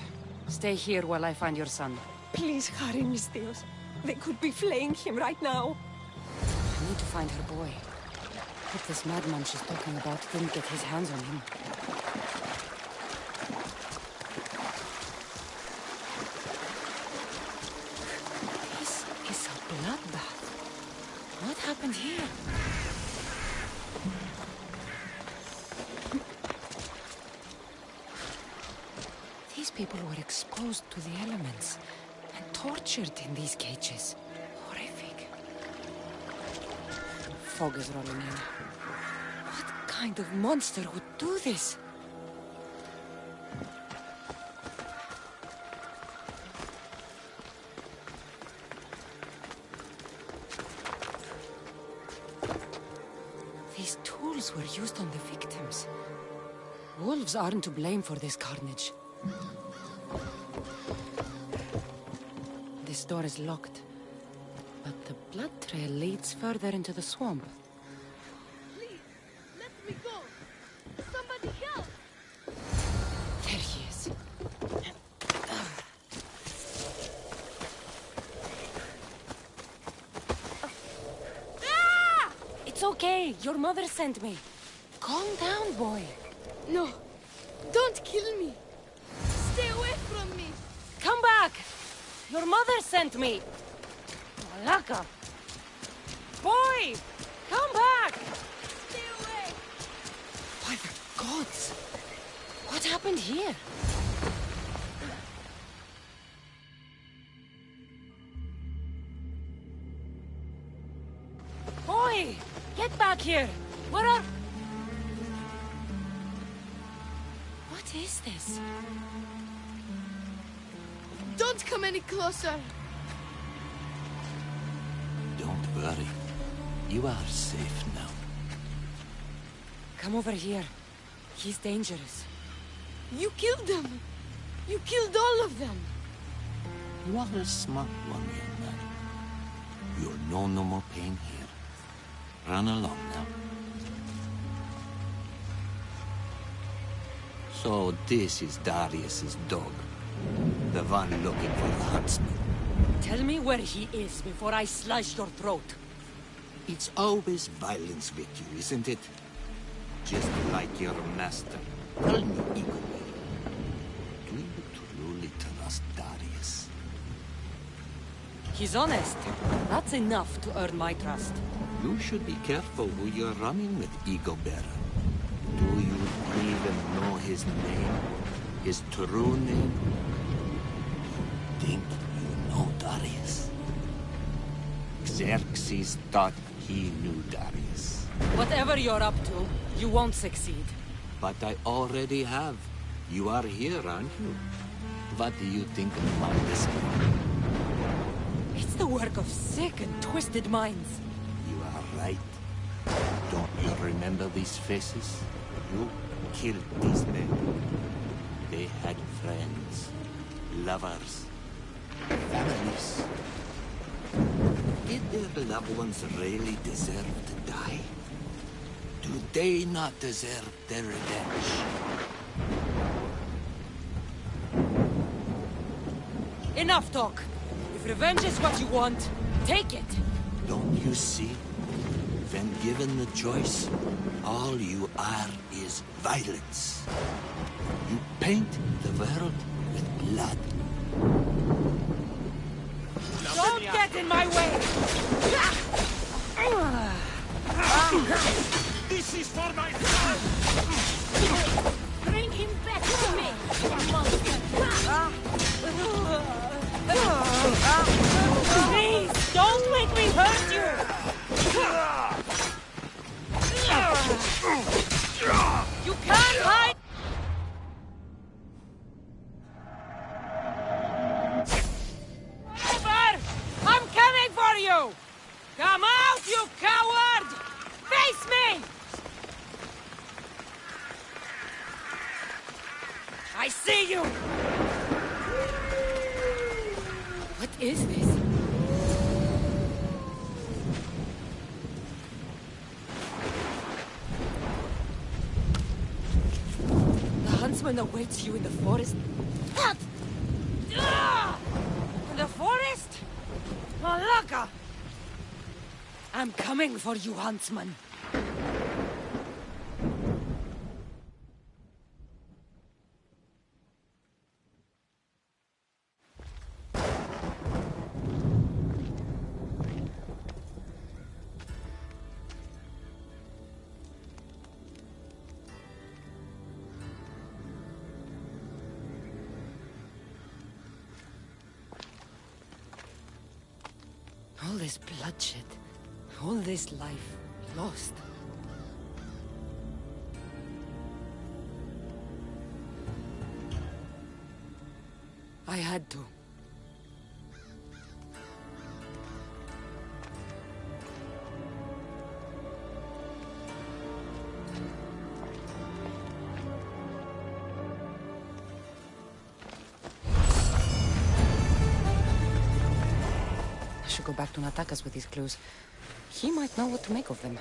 Stay here while I find your son. Please hurry, Mistios. They could be flaying him right now. I need to find her boy. Hope this madman she's talking about didn't get his hands on him. This is a bloodbath. What happened here? These people were exposed to the elements and tortured in these cages. Horrific. Fog is rolling in. What kind of monster would do this? These tools were used on the victims. Wolves aren't to blame for this carnage. This door is locked, but the blood trail leads further into the swamp. Please, let me go! Somebody help! There he is. Ah! It's okay. Your mother sent me. Calm down, boy. No, don't kill me! Stay away from me! Come back! Your mother sent me! Malaka! Boy! Come back! Stay away! By the gods! What happened here? here! What are... What is this? Don't come any closer. Don't worry. You are safe now. Come over here. He's dangerous. You killed them. You killed all of them. You are a smart one, young man. You'll know no more pain here. Run along now. So this is Darius's dog. The one looking for the huntsman. Tell me where he is before I slice your throat. It's always violence with you, isn't it? Just like your master. Tell me, Igor. Do you truly trust Darius? He's honest. That's enough to earn my trust. You should be careful who you're running with, Igobera. Do you even know his name? His true name? Think you know Darius? Xerxes thought he knew Darius. Whatever you're up to, you won't succeed. But I already have. You are here, aren't you? What do you think of my discovery? It's the work of sick and twisted minds. You are right. Don't you remember these faces? You killed these men. They had friends, lovers, families. Did their loved ones really deserve to die? Do they not deserve their revenge? Enough talk. If revenge is what you want, take it. Don't you see? When given the choice, all you are is violence. You paint the world with blood. Don't get in my way! This is for my son! Bring him back to me, monster! Please, don't make me hurt you! You can't hide! Over! I'm coming for you! Come out, you coward! Face me! I see you! What is this? The huntsman awaits you in the forest. What? In the forest? Malaka! I'm coming for you, huntsman. All this bloodshed, all this life lost. I had to. I should go back to Natakas with these clues. He might know what to make of them.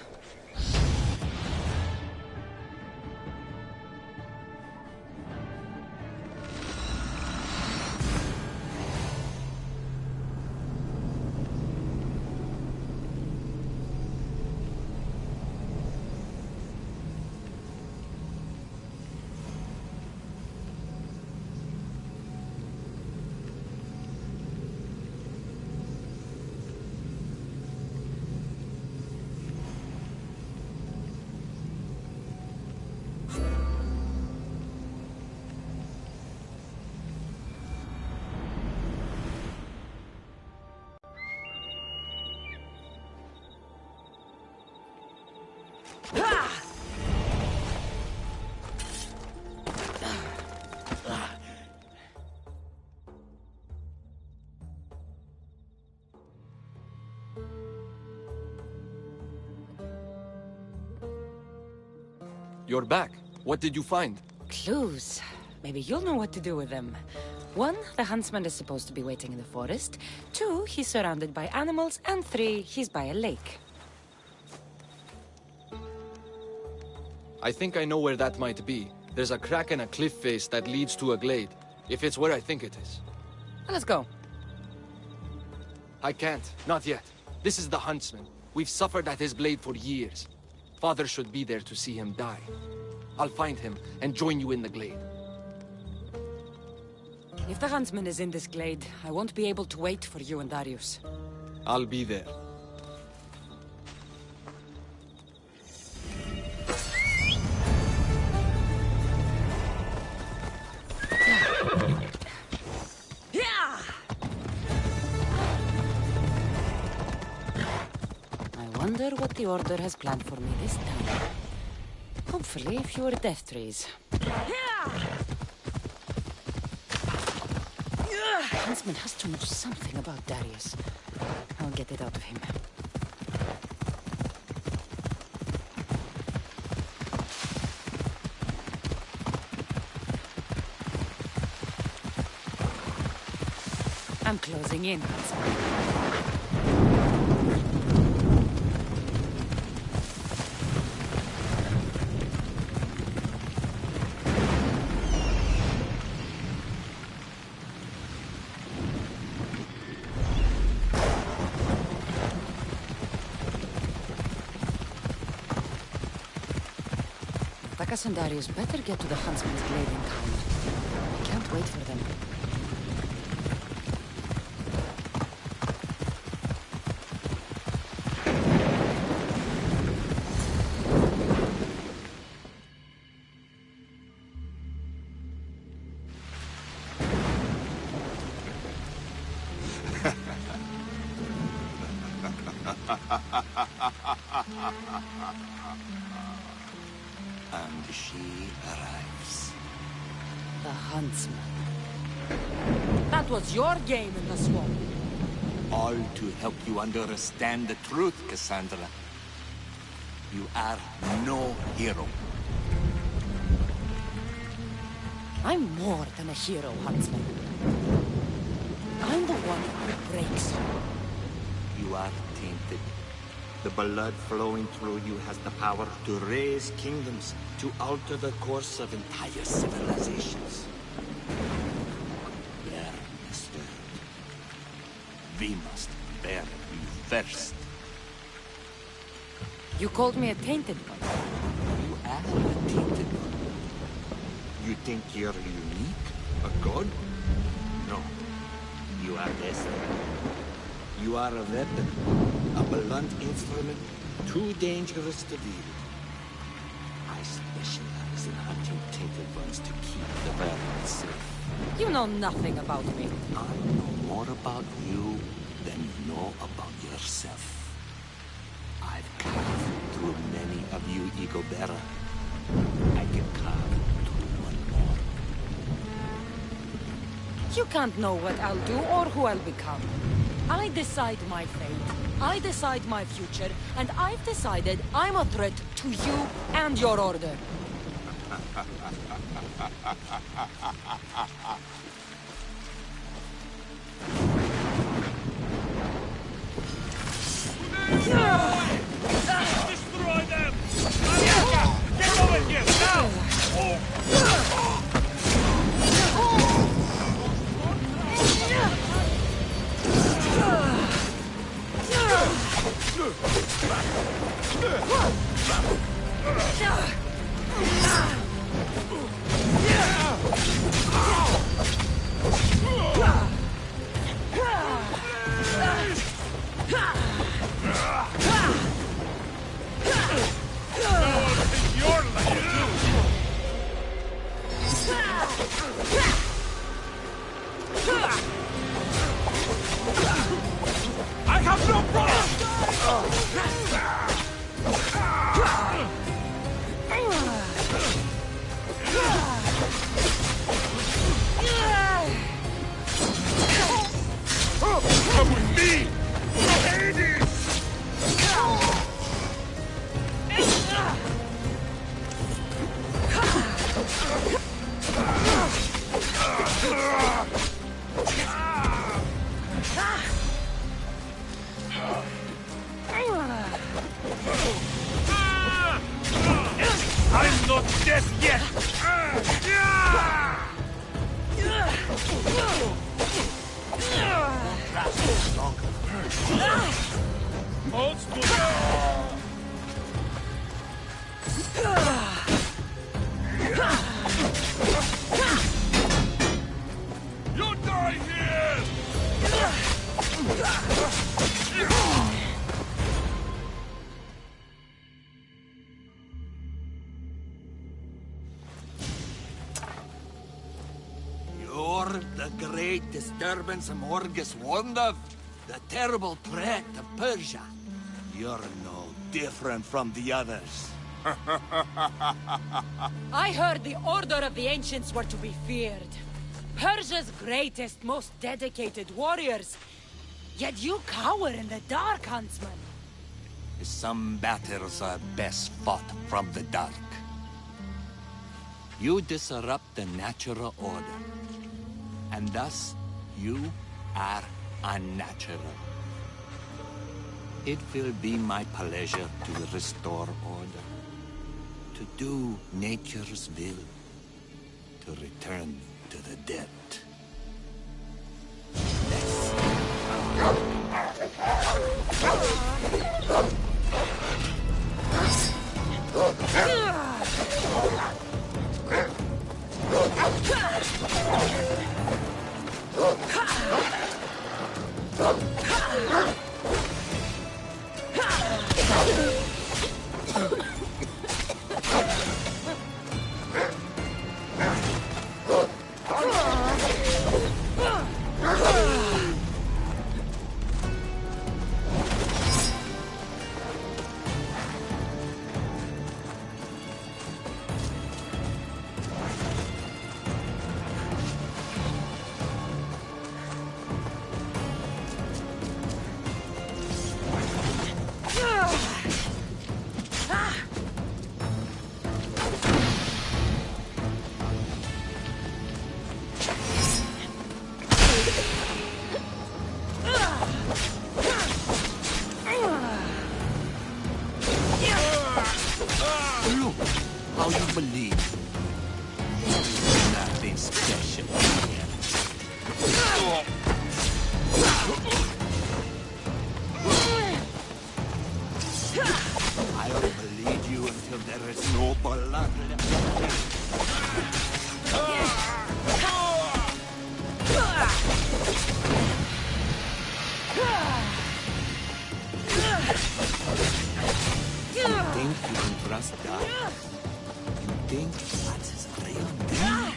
You're back. What did you find? Clues. Maybe you'll know what to do with them. 1, the huntsman is supposed to be waiting in the forest. 2, he's surrounded by animals. And 3, he's by a lake. I think I know where that might be. There's a crack in a cliff face that leads to a glade. If it's where I think it is. Let's go. I can't. Not yet. This is the huntsman. We've suffered at his blade for years. Father should be there to see him die. I'll find him and join you in the glade. If the huntsman is in this glade, I won't be able to wait for you and Darius. I'll be there. I wonder what the Order has planned for me this time. Hopefully, fewer death trees. Huntsman has to know something about Darius. I'll get it out of him. I'm closing in, Huntsman. Takas and Darius better get to the Huntsman's glade in time. I can't wait for them. And she arrives. The Huntsman. That was your game in the swamp. All to help you understand the truth, Cassandra. You are no hero. I'm more than a hero, Huntsman. I'm the one who breaks you. You are tainted. The blood flowing through you has the power to raise kingdoms, to alter the course of entire civilizations. Bear disturbed. We must bear you first. You called me a tainted one. You are a tainted one. You think you're unique? A god? No. You are destined. You are a weapon. A blunt instrument, too dangerous to wield. I specialize in hunting tainted ones to keep the world safe. You know nothing about me. I know more about you than you know about yourself. I've carved through many of you, Ego Bearer. I can carve through one more. You can't know what I'll do or who I'll become. I decide my fate. I decide my future, and I've decided I'm a threat to you and your order. Destroy them! Get over here, now! I'm not dead yet! Hold still! You die here! You're the great disturbance Morgus warned of. The terrible threat of Persia. You're no different from the others. I heard the Order of the Ancients were to be feared. Persia's greatest, most dedicated warriors. Yet you cower in the dark, Huntsman. Some battles are best fought from the dark. You disrupt the natural order. And thus, you are unnatural. It will be my pleasure to restore order. To do nature's will. To return to the dead. Look how you believe. Nothing special here. I'll bleed you until there is no blood left. You think you can trust God? You think that's his real thing?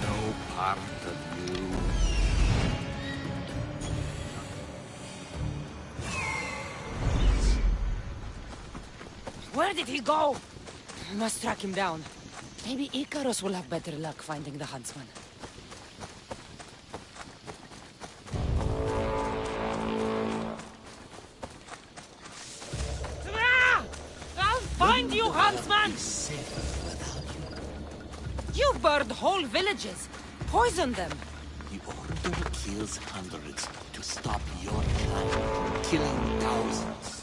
No part of you. Where did he go? We must track him down. Maybe Icarus will have better luck finding the huntsman. I'll find you, Huntsman! You burned whole villages. Poisoned them. The Order kills hundreds to stop your kind from killing thousands.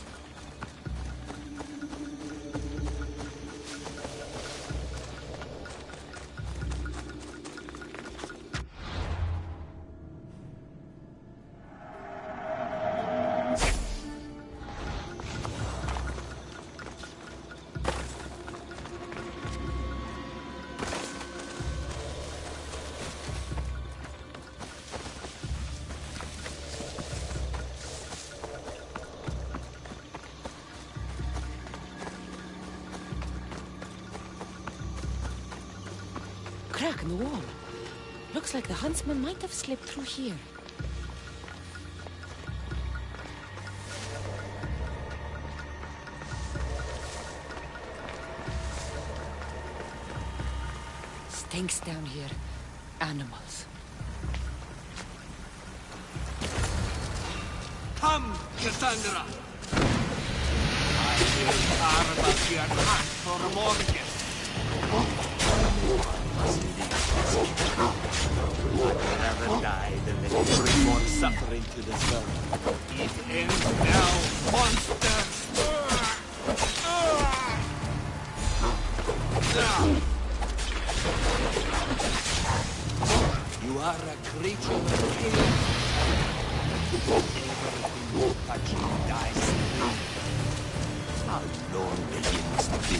Crack in the wall. Looks like the huntsman might have slipped through here. Stinks down here. Animals. Come, Cassandra! I will carve up your heart for Morgan. deeper into the sun. It ends now, monsters! You are a creature of chaos. Everything you touch dies. How long will you must be?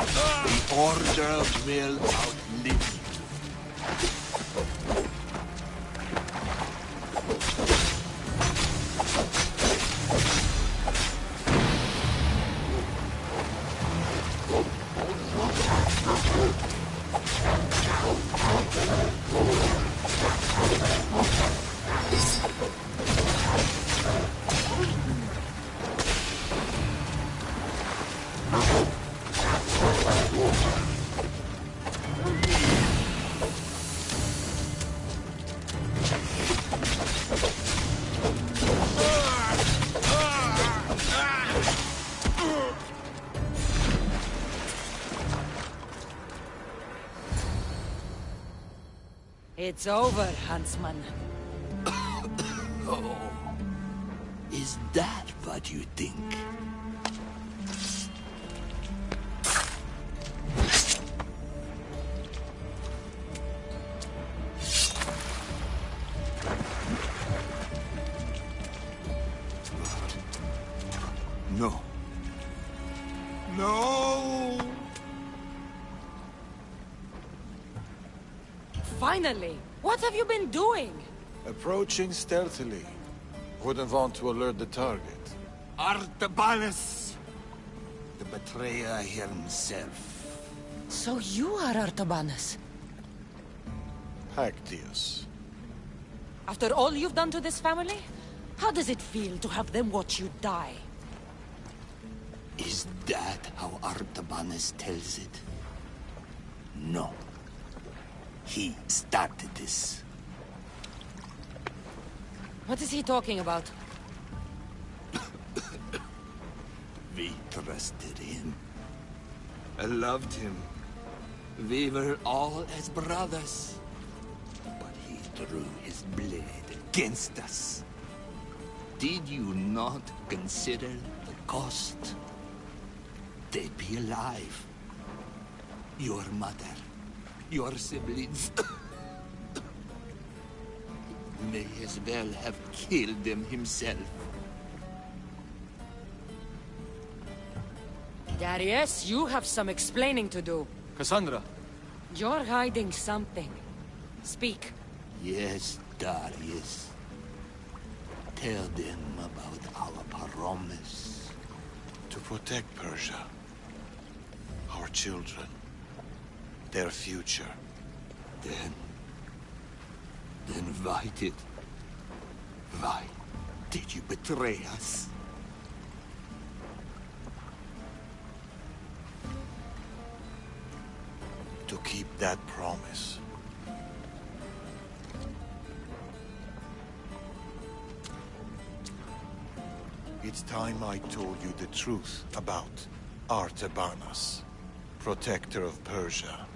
The Order will outlive you. It's over, Huntsman. Oh, is that what you think? No. No! Finally! What have you been doing? Approaching stealthily. Wouldn't want to alert the target. Artabanus! The betrayer himself. So you are Artabanus. Hactius. After all you've done to this family? How does it feel to have them watch you die? Is that how Artabanus tells it? No. He started this. What is he talking about? We trusted him. I loved him. We were all as brothers. But he drew his blade against us. Did you not consider the cost? They'd be alive. Your mother, your siblings. May as well have killed them himself. Darius, you have some explaining to do. Cassandra. You're hiding something. Speak. Yes, Darius. Tell them about our promise. To protect Persia. Our children. Their future. Then why did you betray us? To keep that promise. It's time I told you the truth about Artabanus, protector of Persia.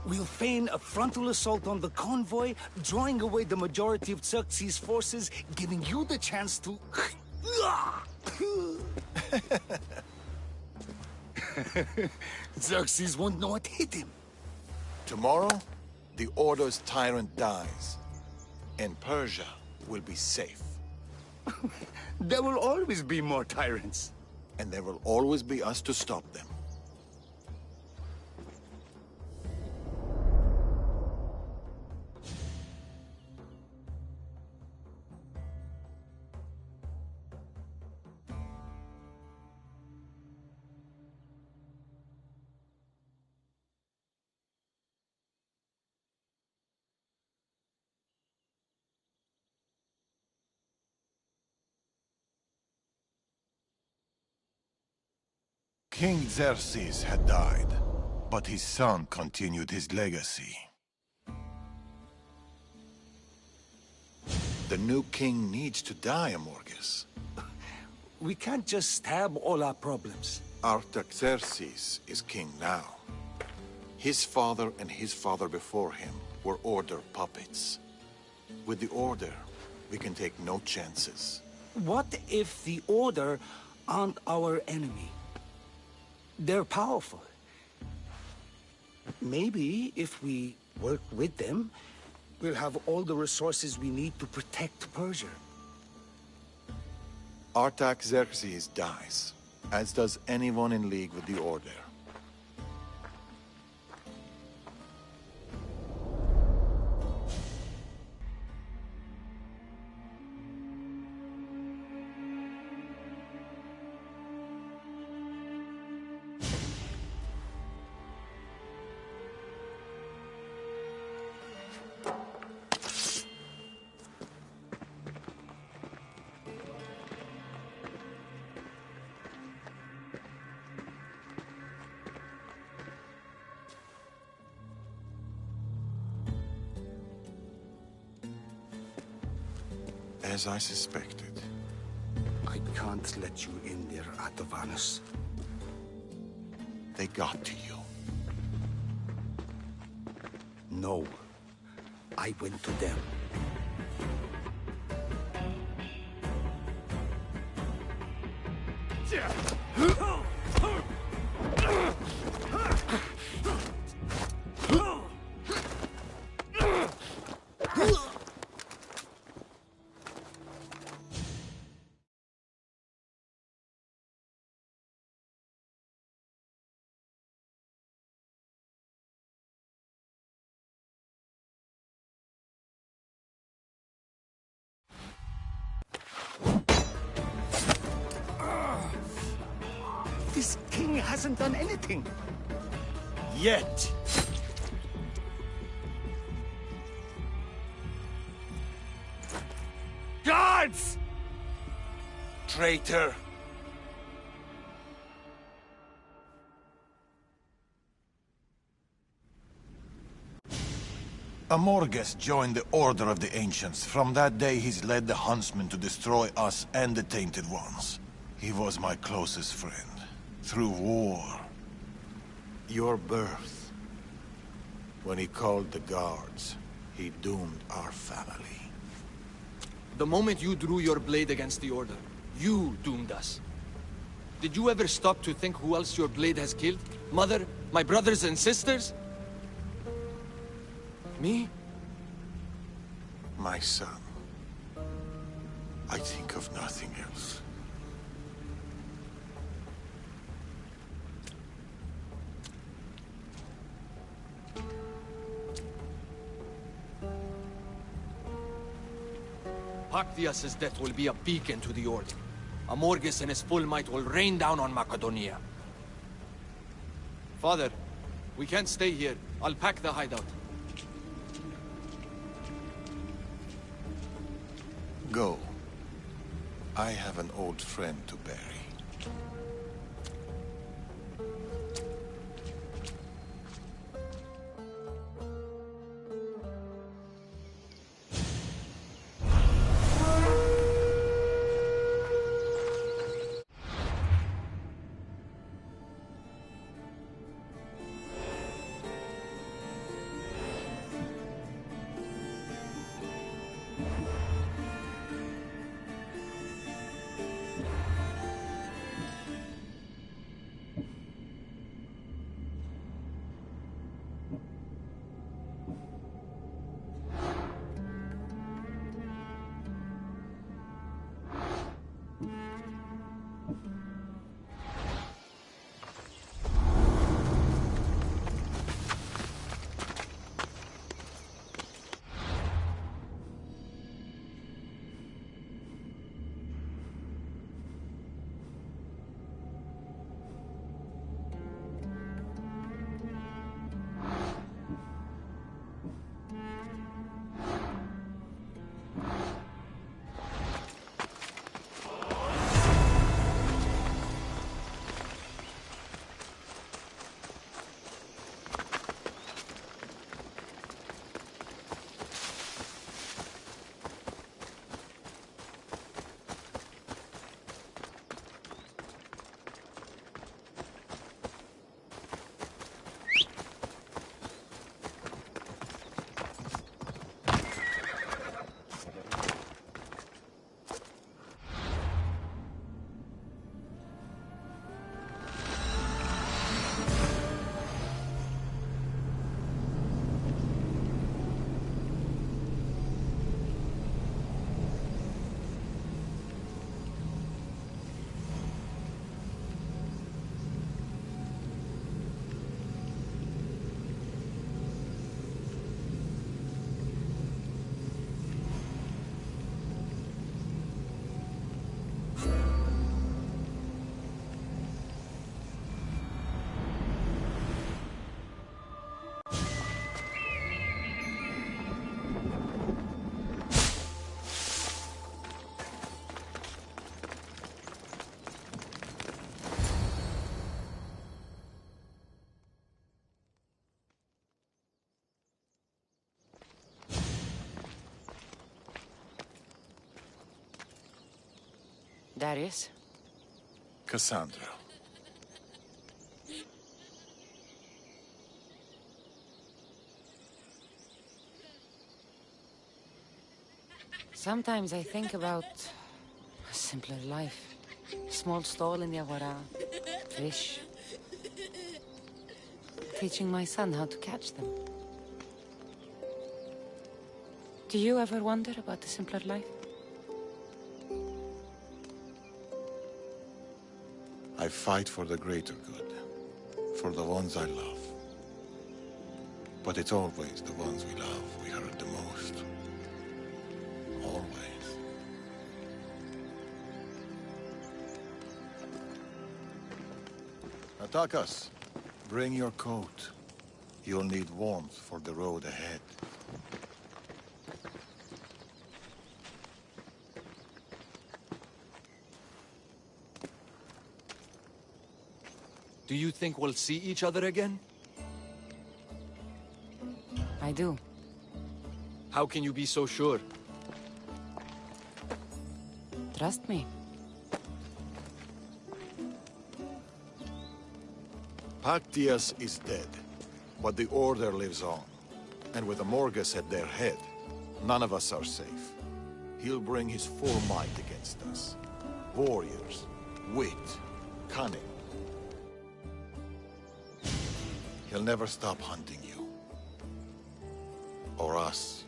We'll feign a frontal assault on the convoy, drawing away the majority of Xerxes' forces, giving you the chance to... Xerxes won't know what hit him. Tomorrow, the Order's tyrant dies, and Persia will be safe. There will always be more tyrants. And there will always be us to stop them. King Xerxes had died, but his son continued his legacy. The new king needs to die, Amorges. We can't just stab all our problems. Artaxerxes is king now. His father and his father before him were Order puppets. With the Order, we can take no chances. What if the Order aren't our enemy? They're powerful. Maybe if we work with them, we'll have all the resources we need to protect Persia. Artaxerxes dies, as does anyone in league with the Order. As I suspected. I can't let you in there, Atovanus. They got to you. No. I went to them. This king hasn't done anything. Yet. Guards! Traitor! Amorges joined the Order of the Ancients. From that day, he's led the Huntsmen to destroy us and the Tainted Ones. He was my closest friend. Through war. Your birth. When he called the guards, he doomed our family. The moment you drew your blade against the Order, you doomed us. Did you ever stop to think who else your blade has killed? Mother? My brothers and sisters? Me? My son. I think of nothing else. Pactias's death will be a beacon to the Order. Amorges and his full might will rain down on Macedonia. Father, we can't stay here. I'll pack the hideout. Go. I have an old friend to bury. Darius? Cassandra. Sometimes I think about a simpler life. Small stall in the Agora, fish. Teaching my son how to catch them. Do you ever wonder about the simpler life? I fight for the greater good. For the ones I love. But it's always the ones we love we hurt the most. Always. Attack us. Bring your coat. You'll need warmth for the road ahead. Do you think we'll see each other again? I do. How can you be so sure? Trust me. Pactius is dead, but the Order lives on. And with Amorgus at their head, none of us are safe. He'll bring his full might against us. Warriors, wit, cunning. He'll never stop hunting you. Or us.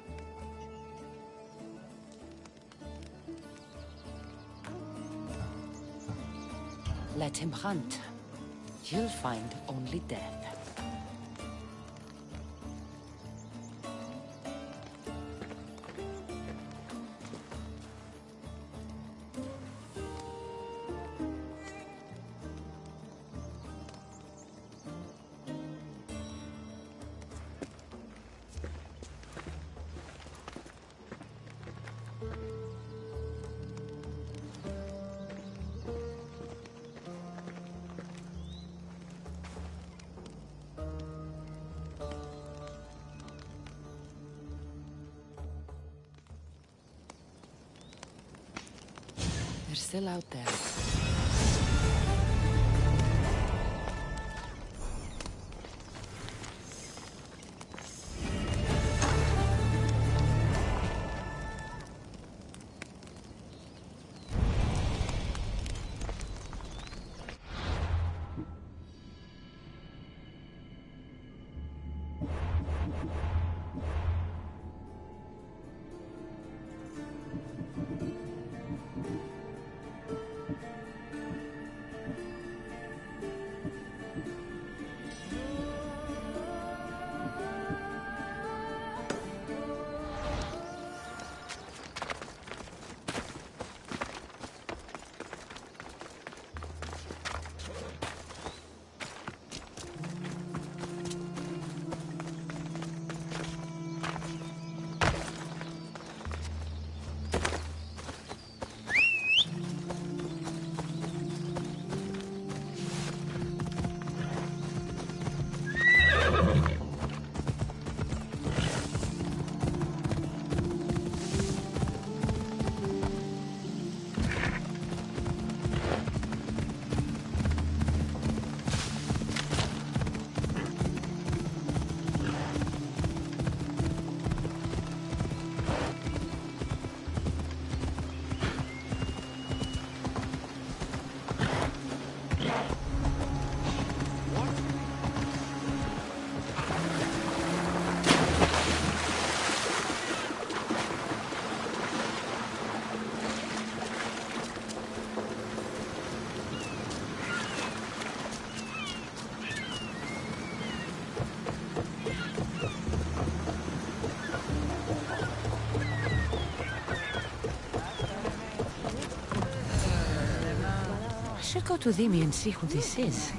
Let him hunt. You'll find only death. They're still out there. I should go to Dhimi and see who this is.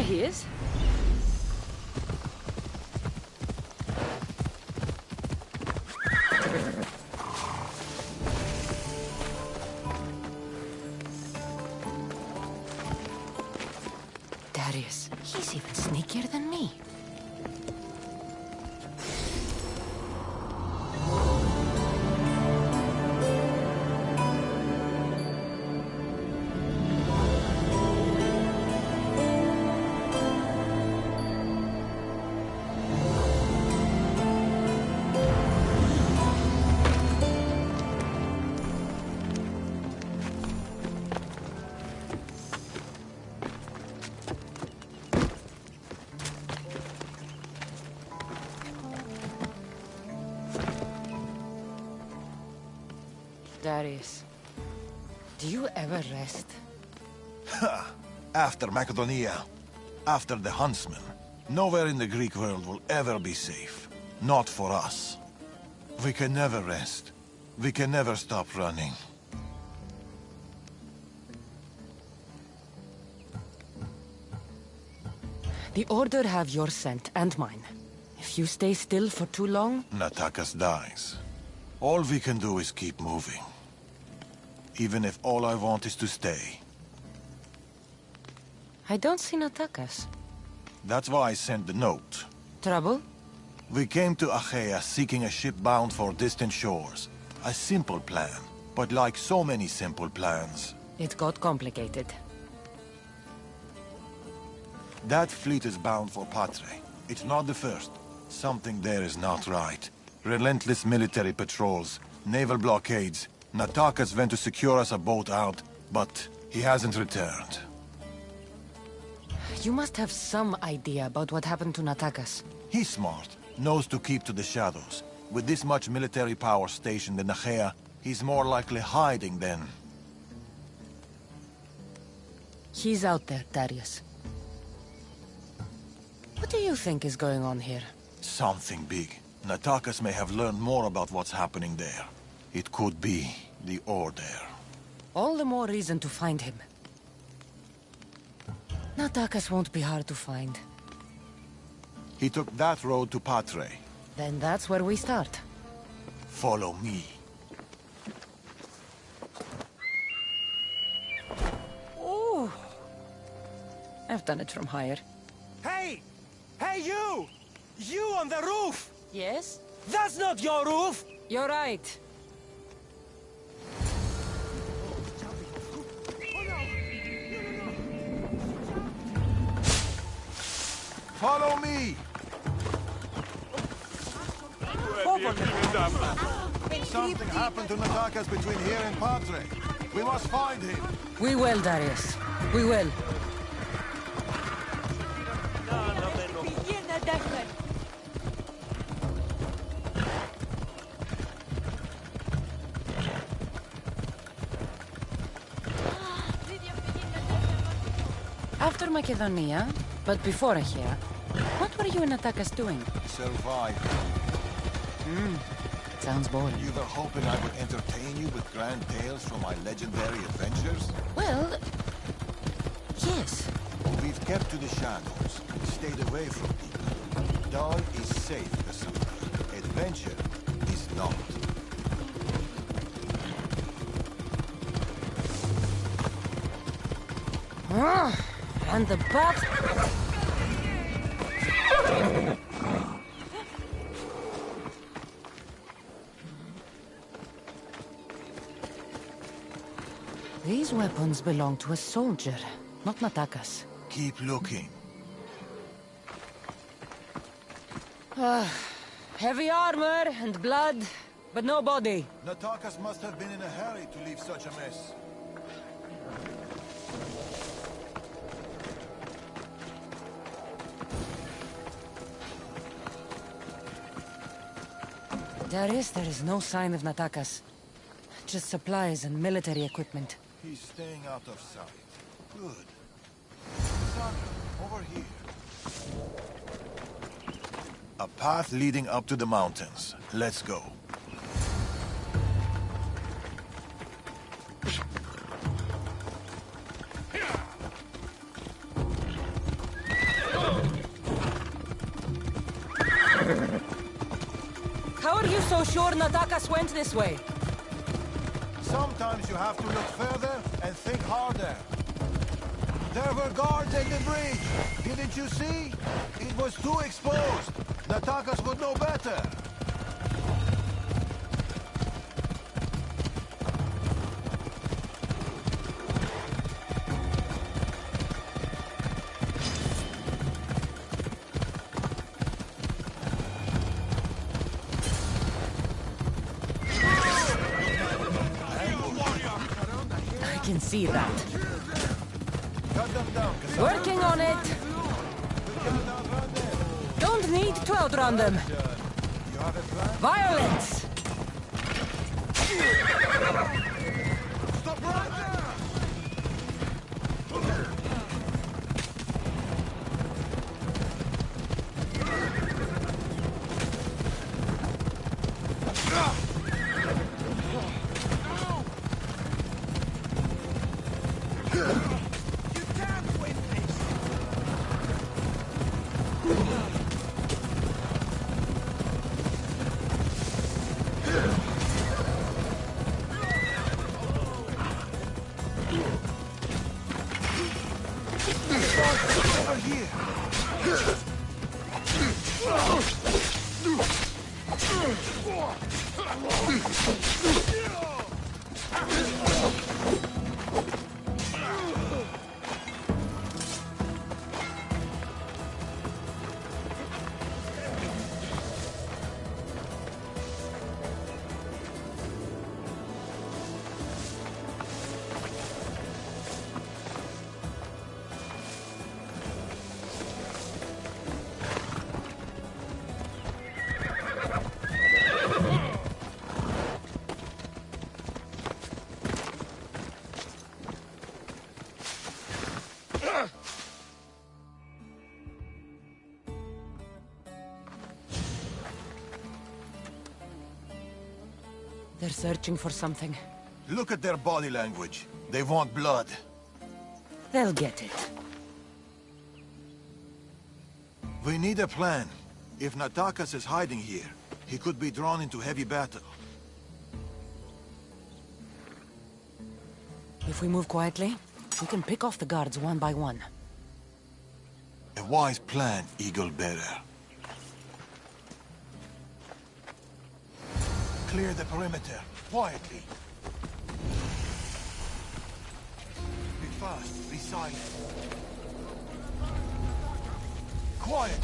he is. Darius, he's even sneakier than me. Darius, do you ever rest? After Macedonia, after the Huntsman, nowhere in the Greek world will ever be safe. Not for us. We can never rest. We can never stop running. The Order have your scent and mine. If you stay still for too long... Natakas dies. All we can do is keep moving. Even if all I want is to stay. I don't see Natakas. That's why I sent the note. Trouble? We came to Achaea seeking a ship bound for distant shores. A simple plan, but like so many simple plans... It got complicated. That fleet is bound for Patre. It's not the first. Something there is not right. Relentless military patrols, naval blockades. Natakas went to secure us a boat out, but he hasn't returned. You must have some idea about what happened to Natakas. He's smart, knows to keep to the shadows. With this much military power stationed in Achaea, he's more likely hiding than... He's out there, Darius. What do you think is going on here? Something big. Natakas may have learned more about what's happening there. It could be the Order. All the more reason to find him. Natakas won't be hard to find. He took that road to Patre. Then that's where we start. Follow me. Ooh. I've done it from higher. Hey! Hey, you! You on the roof! Yes? That's not your roof! You're right. Follow me! Something happened to Natakas between here and Patre. We must find him. We will, Darius. We will. After Macedonia, but before Achaea, what were you and Natakas doing? Survive. Sounds boring. You were hoping I would entertain you with grand tales from my legendary adventures? Well, yes. We've kept to the shadows, stayed away from people. Dawn is safe, Cassandra. Adventure is not. And the bat... These weapons belong to a soldier, not Natakas. Keep looking. Heavy armor and blood, but no body. Natakas must have been in a hurry to leave such a mess. Darius, there is no sign of Natakas. Just supplies and military equipment. He's staying out of sight. Good. Cassandra, over here. A path leading up to the mountains. Let's go. How are you so sure Natakas went this way? Sometimes you have to look further and think harder. There were guards at the bridge. Didn't you see? It was too exposed. Natakas would know better. I can see that. Cut them down, Cassandra. Working on it. Don't need to outrun them. You have a plan? Violence! Stop right there! Over here! They're searching for something. Look at their body language. They want blood. They'll get it. We need a plan. If Natakas is hiding here, he could be drawn into heavy battle. If we move quietly, we can pick off the guards one by one. A wise plan, Eagle Bearer. Clear the perimeter, quietly. Be fast, be silent. Quiet!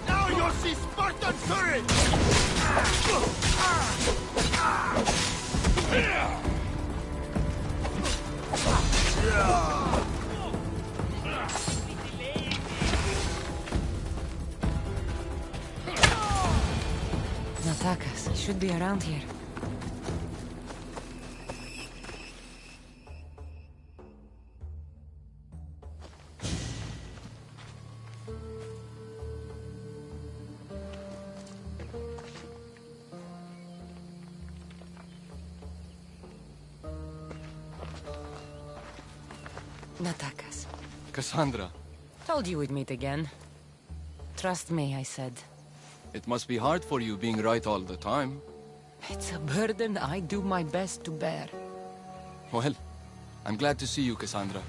Now you'll see Spartan courage! Natakas, he should be around here. Natakas. Cassandra, Told you we'd meet again. Trust me, I said. it must be hard for you being right all the time. It's a burden I do my best to bear. Well, I'm glad to see you, Cassandra.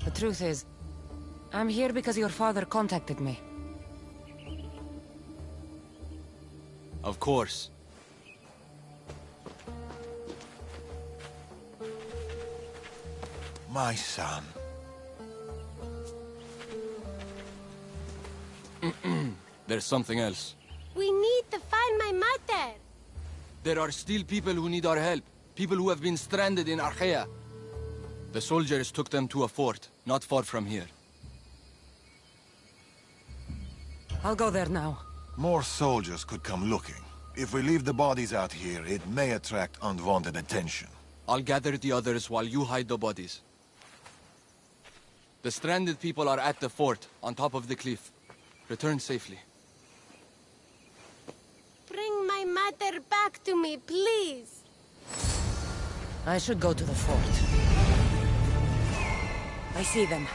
The truth is, I'm here because your father contacted me. Of course. My son. There's something else. We need to find my mother. There are still people who need our help. People who have been stranded in Archaea. The soldiers took them to a fort, not far from here. I'll go there now. More soldiers could come looking. If we leave the bodies out here, it may attract unwanted attention. I'll gather the others while you hide the bodies. The stranded people are at the fort, on top of the cliff. Return safely. Bring my mother back to me, please. I should go to the fort. I see them.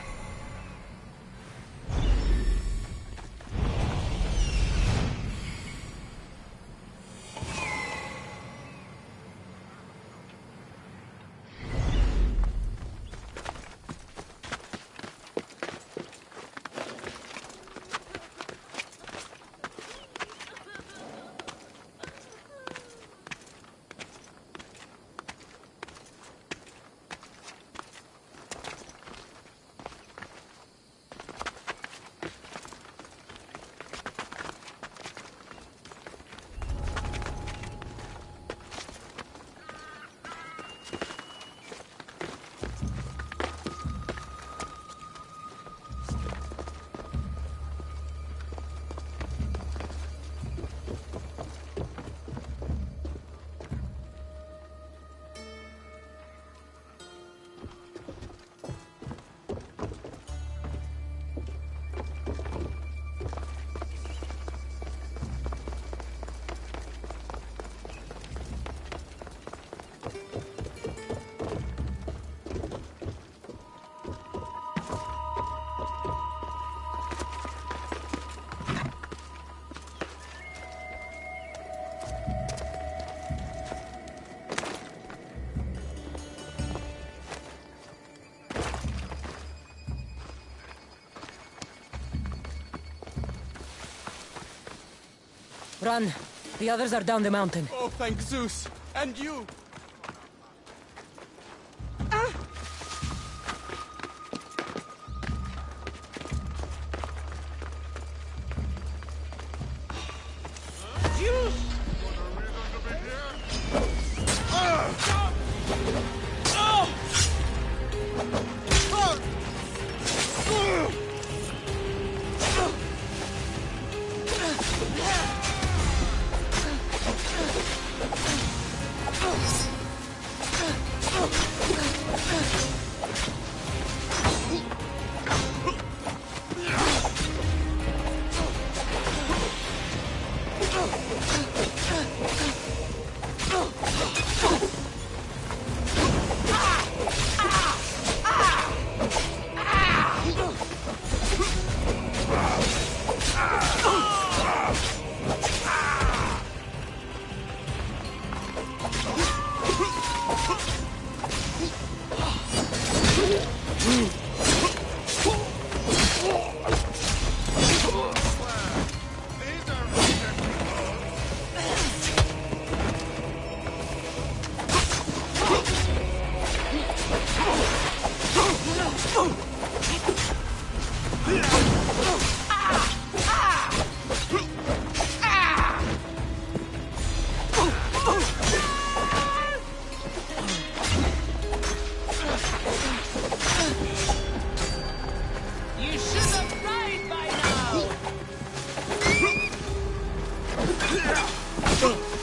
Run! The others are down the mountain. Oh, thank Zeus! And you! Go!